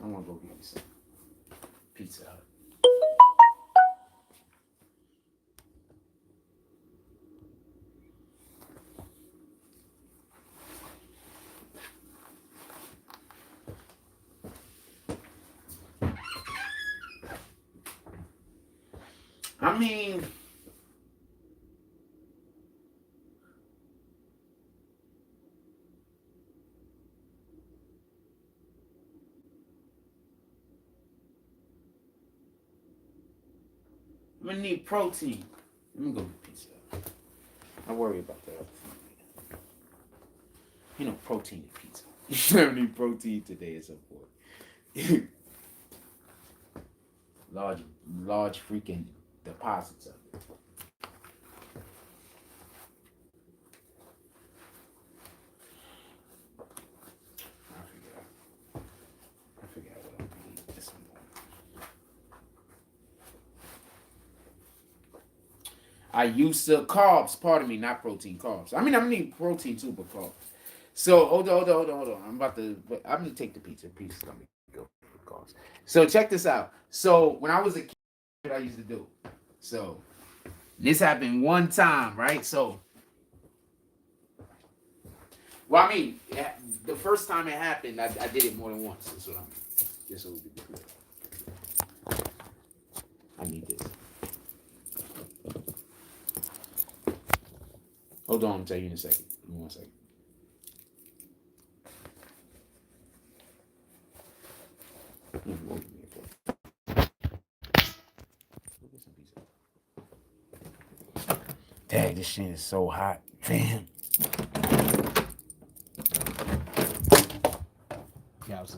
I wanna go get me some Pizza Hut. I mean, I'm gonna need protein. Let me go get pizza. I worry about that. Protein in pizza. I need protein today at some point. large freaking deposits of it. I forgot what I'm gonna eat this morning. I used to carbs, pardon me, not protein, carbs. I mean, I'm gonna need protein too, but carbs. So hold on. I'm gonna take the pizza. Pizza's gonna go for carbs. So check this out. So when I was a kid, what I used to do. So this happened one time, right? So, well, I mean, the first time it happened, I did it more than once. That's what I mean. Just so we can be clear. I need this. Hold on, I'll tell you in a second. Give me 1 second. Dang, this shit is so hot. Damn. Yeah, so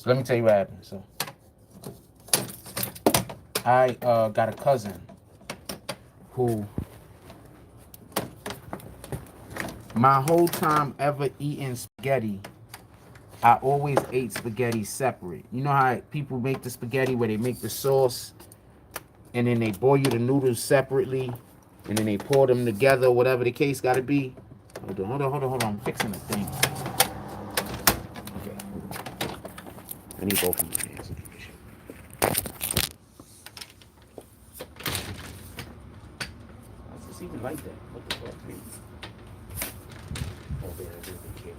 let me tell you what happened. So I got a cousin who my whole time ever eating spaghetti, I always ate spaghetti separate. You know how people make the spaghetti where they make the sauce and then they boil the noodles separately and then they pour them together, whatever the case gotta be. Hold on. I'm fixing the thing. Okay. I need both of my hands. Why is this even like that? What the fuck? Oh, there, I didn't care.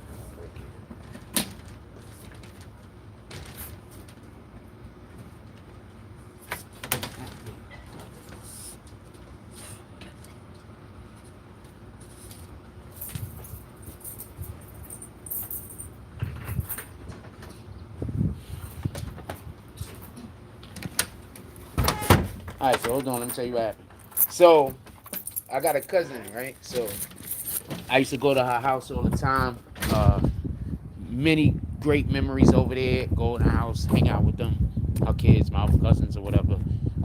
All right, so hold on. Let me tell you what happened. So, I got a cousin, right? So, I used to go to her house all the time. Many great memories over there. Go in the house, hang out with them, her kids, my other cousins or whatever.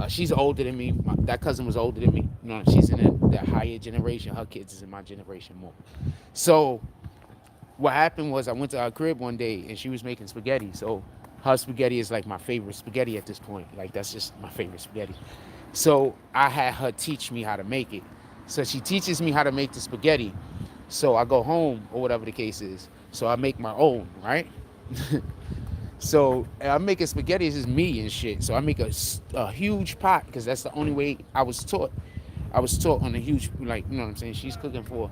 She's older than me. That cousin was older than me. She's in the higher generation. Her kids is in my generation more. So, what happened was I went to her crib one day and she was making spaghetti. So, her spaghetti is like my favorite spaghetti at this point. Like, that's just my favorite spaghetti. So I had her teach me how to make it. So she teaches me how to make the spaghetti. So I go home or whatever the case is. So I make my own, right? So I'm making spaghetti. It's just me and shit. So I make a huge pot because that's the only way I was taught. I was taught on a huge, like, you know what I'm saying? She's cooking for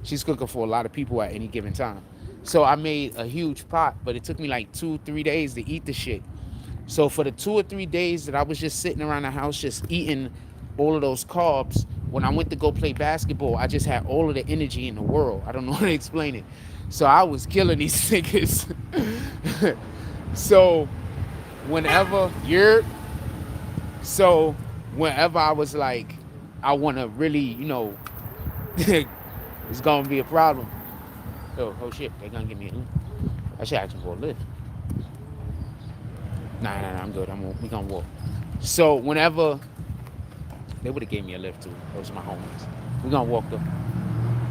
a lot of people at any given time. So I made a huge pot, but it took me like 2-3 days to eat the shit. So for the 2 or 3 days that I was just sitting around the house just eating all of those carbs, when I went to go play basketball, I just had all of the energy in the world. I don't know how to explain it. So I was killing these niggas. So whenever you're, so whenever I was like, I want to really, you know, it's gonna be a problem. Oh shit, they're gonna give me a lift. I should ask them for a lift. Nah, I'm good. We gonna walk. So whenever they would have gave me a lift too. Those are my homies. We gonna walk though.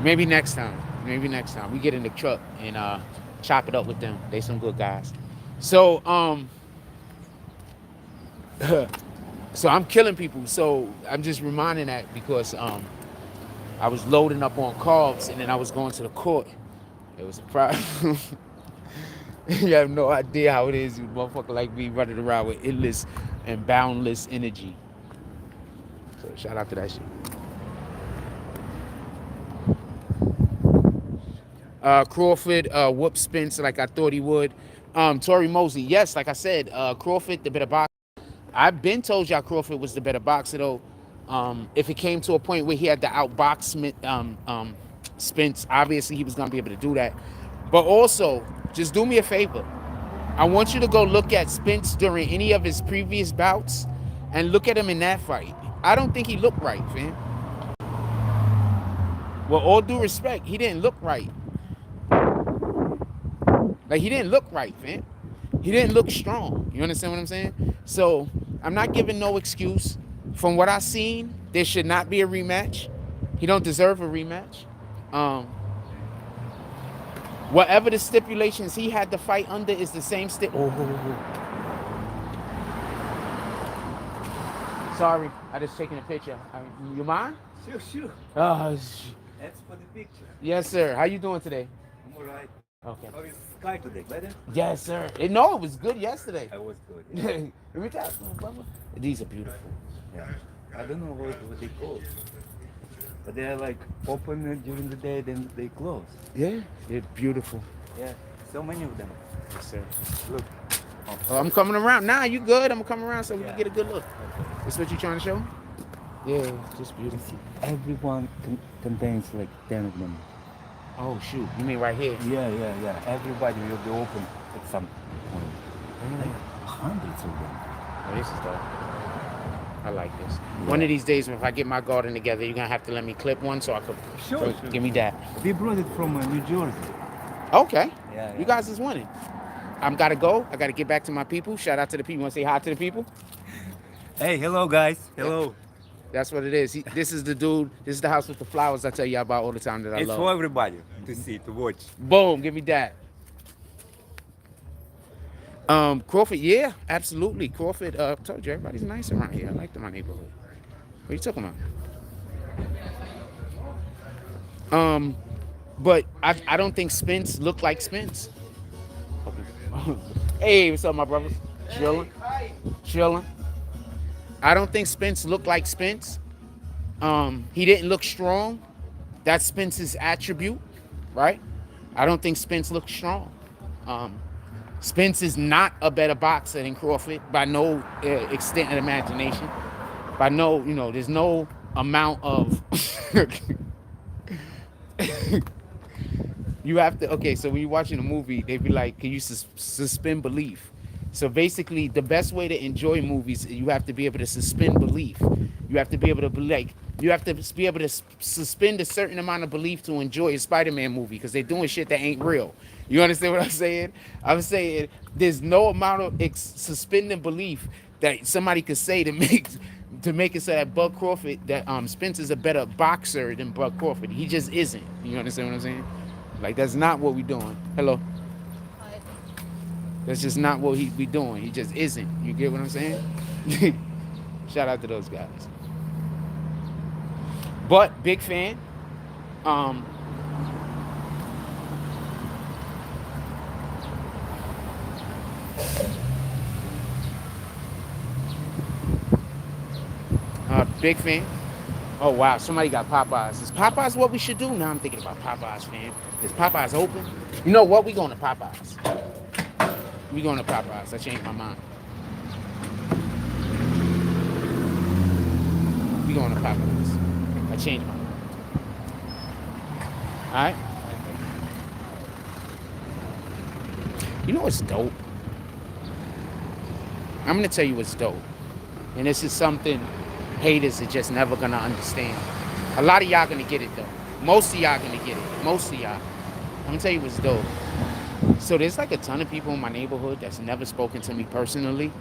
Maybe next time. Maybe next time we get in the truck and chop it up with them. They some good guys. So so I'm killing people. So I'm just reminding that because I was loading up on carbs and then I was going to the court. It was a problem. You have no idea how it is, you motherfucker like me running around with endless and boundless energy. So shout out to that shit. Crawford whooped Spence like I thought he would. Tory Mosley, yes, like I said, Crawford the better boxer. I've been told y'all Crawford was the better boxer though. If it came to a point where he had to outbox Spence, obviously he was gonna be able to do that. But also, just do me a favor. I want you to go look at Spence during any of his previous bouts and look at him in that fight. I don't think he looked right, fam. With all due respect, he didn't look right. Like, he didn't look right, fam. He didn't look strong. You understand what I'm saying? So, I'm not giving no excuse. From what I've seen, there should not be a rematch. He don't deserve a rematch. Whatever the stipulations he had to fight under is the same Sorry, I just taking a picture. You mind? Sure. That's for the picture. Yes, sir. How you doing today? I'm alright. Okay. How is Sky today? Better? Yes, sir. No, it was good yesterday. I was good. Yeah. Let me tell you, these are beautiful. Yeah. I don't know what they call. But they are like open during the day, then they close. Yeah, they're beautiful. Yeah, so many of them. Yes, sir. Look. Oh, I'm coming around. Nah, you good? I'm gonna come around so we can get a good look. That's what you trying to show? Yeah, just beautiful. Everyone contains like 10 of them. Oh shoot, you mean right here? Yeah. Everybody will be open at some point. Like hundreds of them. Oh, this is dope. I like this. Yeah. One of these days, if I get my garden together, you're gonna have to let me clip one so I could. Sure. Give me that. We brought it from New Jersey. Okay. Yeah. You guys is winning. I'm gotta go. I gotta get back to my people. Shout out to the people. You wanna say hi to the people? Hey, hello guys. Hello. Yeah. That's what it is. This is the dude. This is the house with the flowers I tell you about all the time that I love. It's for everybody to see, to watch. Boom. Give me that. Crawford, yeah, absolutely. Crawford, I told you everybody's nice around here. I like my neighborhood. What are you talking about? But I don't think Spence looked like Spence. Okay. Hey, what's up, my brothers? Chilling. I don't think Spence looked like Spence. He didn't look strong. That's Spence's attribute, right? I don't think Spence looked strong. Spence is not a better boxer than Crawford by no extent of imagination. By no, there's no amount of. You have to. Okay, so when you're watching a movie, they be like, "Can you suspend belief?" So basically, the best way to enjoy movies, you have to be able to suspend belief. You have to be able to you have to be able to suspend a certain amount of belief to enjoy a Spider-Man movie because they're doing shit that ain't real. You understand what I'm saying? I'm saying there's no amount of suspending belief that somebody could say to make it so that Bud Crawford, that Spencer's a better boxer than Bud Crawford. He just isn't. You understand what I'm saying? Like, that's not what we doing. Hello. That's just not what we doing. He just isn't. You get what I'm saying? Shout out to those guys. But big fan. Big fan. Oh wow, somebody got Popeyes. Is Popeyes what we should do? Now I'm thinking about Popeyes, fam. Is Popeyes open? You know what? We going to Popeyes. We going to Popeyes. I changed my mind. We going to Popeyes. I changed my mind. All right. You know what's dope? I'm gonna tell you what's dope, and this is something haters are just never gonna understand. A lot of y'all gonna get it though. Most of y'all gonna get it. Most of y'all. I'm gonna tell you what's dope. So there's like a ton of people in my neighborhood that's never spoken to me personally,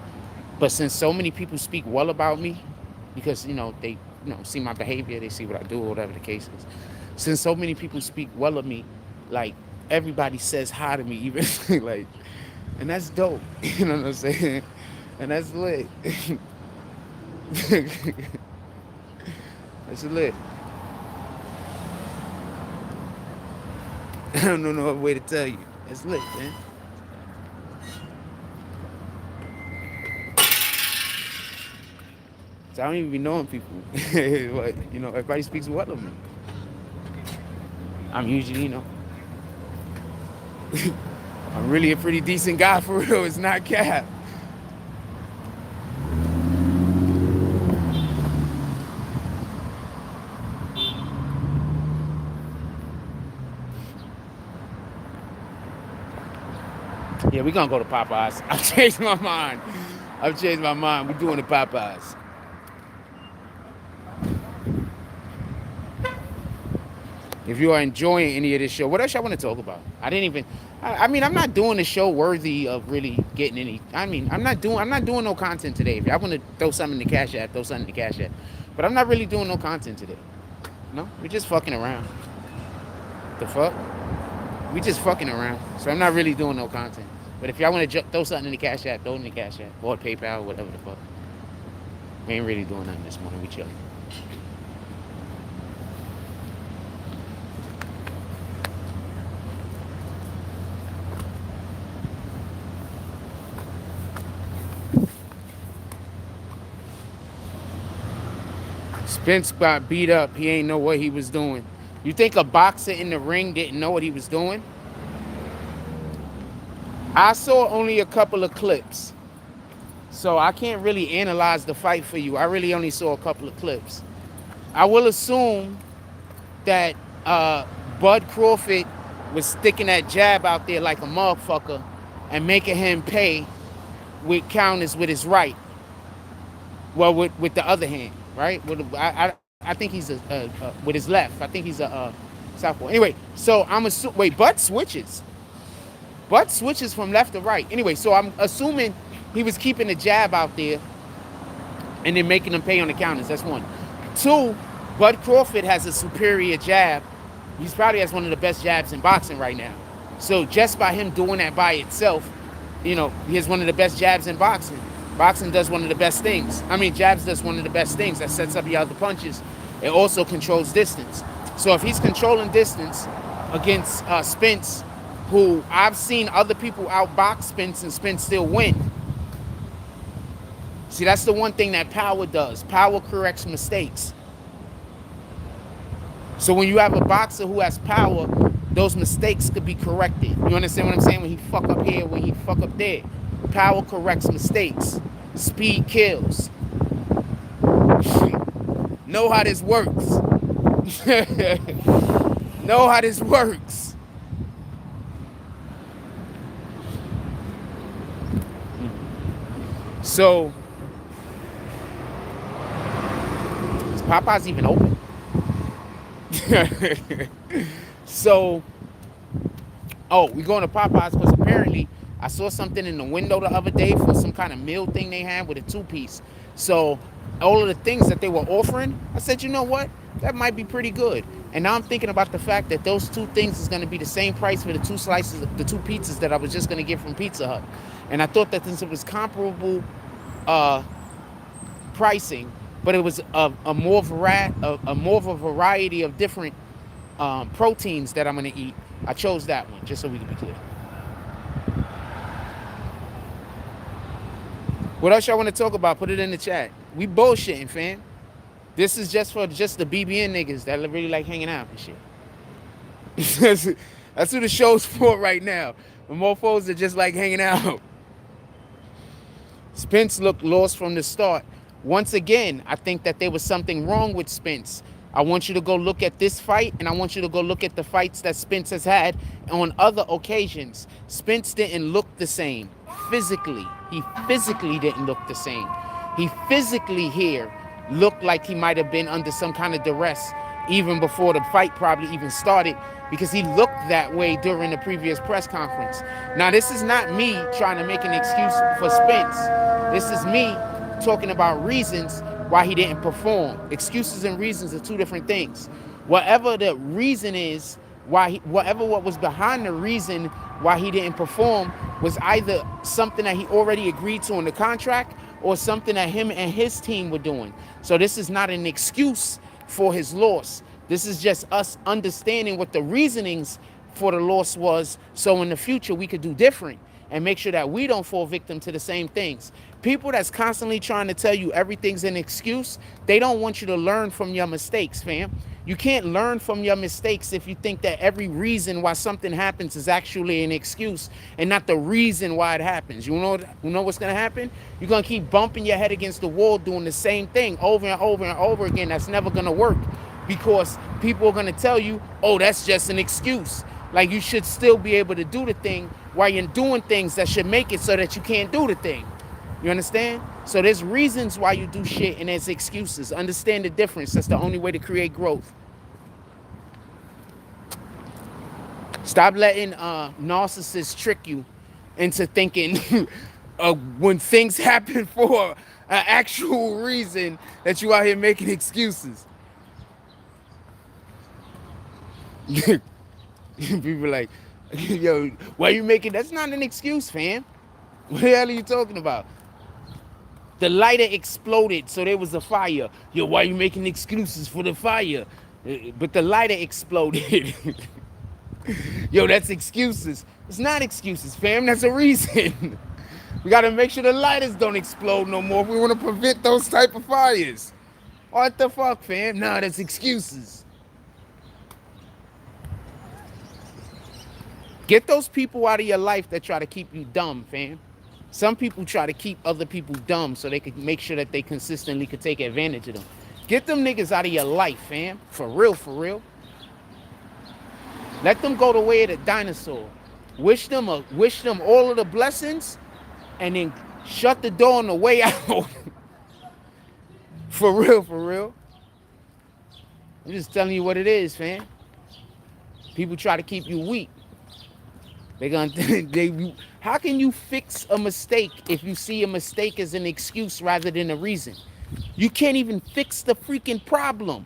but since so many people speak well about me, because they see my behavior, they see what I do, or whatever the case is. Since so many people speak well of me, like everybody says hi to me, even like, and that's dope. You know what I'm saying? And that's lit. That's lit. I don't know no other way to tell you. It's lit, man. So I don't even be knowing people. But, everybody speaks well of me. I'm usually, I'm really a pretty decent guy for real. It's not cap. Yeah, we gonna go to Popeyes. I've changed my mind. We're doing the Popeyes. If you are enjoying any of this show, what else y'all want to talk about? I mean, I'm not doing the show worthy of really getting any. I mean, I'm not doing no content today. If y'all want to throw something in the cash app, throw something in the cash app. But I'm not really doing no content today. No, we're just fucking around. The fuck? We just fucking around. So I'm not really doing no content. But if y'all want to throw something in the cash app, throw it in the cash app. Or PayPal, whatever the fuck. We ain't really doing nothing this morning. We chilling. Spence got beat up. He ain't know what he was doing. You think a boxer in the ring didn't know what he was doing? I saw only a couple of clips. So I can't really analyze the fight for you. I really only saw a couple of clips. I will assume that Bud Crawford was sticking that jab out there like a motherfucker and making him pay with counters with his right. Well, with the other hand, right? I think he's with his left. I think he's a southpaw. Anyway, so I'm assuming. Wait, Bud switches. Bud switches from left to right. Anyway, so I'm assuming he was keeping the jab out there and then making them pay on the counters. That's one. Two, Bud Crawford has a superior jab. He's probably has one of the best jabs in boxing right now. So just by him doing that by itself, he has one of the best jabs in boxing. Boxing does one of the best things. I mean, jabs does one of the best things that sets up your other punches. It also controls distance. So if he's controlling distance against Spence, who I've seen other people outbox Spence and Spence still win. See, that's the one thing that power does. Power corrects mistakes. So when you have a boxer who has power, those mistakes could be corrected. You understand what I'm saying? When he fuck up here, when he fuck up there. Power corrects mistakes. Speed kills. Know how this works. Know how this works. So, is Popeye's even open? So, we going to Popeye's because apparently I saw something in the window the other day for some kind of meal thing they had with a 2-piece. So all of the things that they were offering, I said, you know what? That might be pretty good. And now I'm thinking about the fact that those two things is going to be the same price for the 2 slices, the 2 pizzas that I was just going to get from Pizza Hut. And I thought that since it was comparable pricing, but it was a more of a variety of different proteins that I'm going to eat, I chose that one, just so we can be clear. What else y'all want to talk about? Put it in the chat. We bullshitting, fam. This is just for the BBN niggas that really like hanging out and shit. That's who the show's for right now. The mofos that just like hanging out. Spence looked lost from the start. Once again, I think that there was something wrong with Spence. I want you to go look at this fight, and I want you to go look at the fights that Spence has had on other occasions. Spence didn't look the same physically. He physically didn't look the same. He physically here looked like he might have been under some kind of duress even before the fight probably even started, because he looked that way during the previous press conference. Now, this is not me trying to make an excuse for Spence. This is me talking about reasons why he didn't perform. Excuses and reasons are two different things. Whatever the reason is, whatever what was behind the reason why he didn't perform was either something that he already agreed to in the contract or something that him and his team were doing. So this is not an excuse for his loss. This is just us understanding what the reasonings for the loss was, so in the future we could do different and make sure that we don't fall victim to the same things. People that's constantly trying to tell you everything's an excuse, they don't want you to learn from your mistakes, fam. You can't learn from your mistakes if you think that every reason why something happens is actually an excuse and not the reason why it happens. You know what's going to happen? You're going to keep bumping your head against the wall doing the same thing over and over and over again. That's never going to work, because people are going to tell you, oh, that's just an excuse. Like, you should still be able to do the thing while you're doing things that should make it so that you can't do the thing. You understand? So there's reasons why you do shit and there's excuses. Understand the difference. That's the only way to create growth. Stop letting narcissists trick you into thinking when things happen for an actual reason that you out here making excuses. People like, yo, why you making, that's not an excuse, fam. What the hell are you talking about? The lighter exploded, so there was a fire. Yo, why you making excuses for the fire? But the lighter exploded. Yo, that's excuses. It's not excuses, fam. That's a reason. We got to make sure the lighters don't explode no more if we want to prevent those type of fires. What the fuck, fam? Nah, that's excuses. Get those people out of your life that try to keep you dumb, fam. Some people try to keep other people dumb so they can make sure that they consistently could take advantage of them. Get them niggas out of your life, fam. For real, for real. Let them go the way of the dinosaur. Wish them all of the blessings, and then shut the door on the way out. For real, for real. I'm just telling you what it is, fam. People try to keep you weak. How can you fix a mistake if you see a mistake as an excuse rather than a reason? You can't even fix the freaking problem.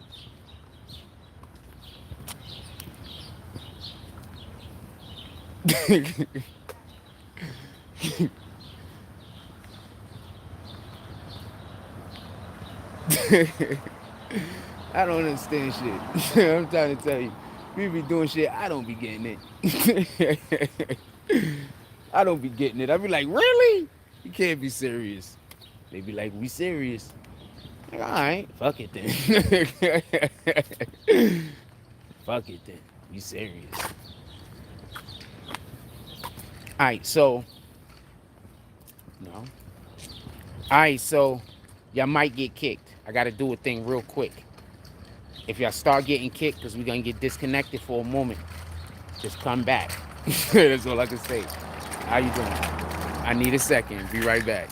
I don't understand shit. I'm trying to tell you. We be doing shit, I don't be getting it. I don't be getting it. I be like, really? You can't be serious. They be like, we serious. Like, all right, fuck it then. Fuck it then. We serious. All right, so, no. All right, so, y'all might get kicked. I got to do a thing real quick. If y'all start getting kicked, because we're going to get disconnected for a moment, just come back. That's all I can say. How you doing? I need a second. Be right back.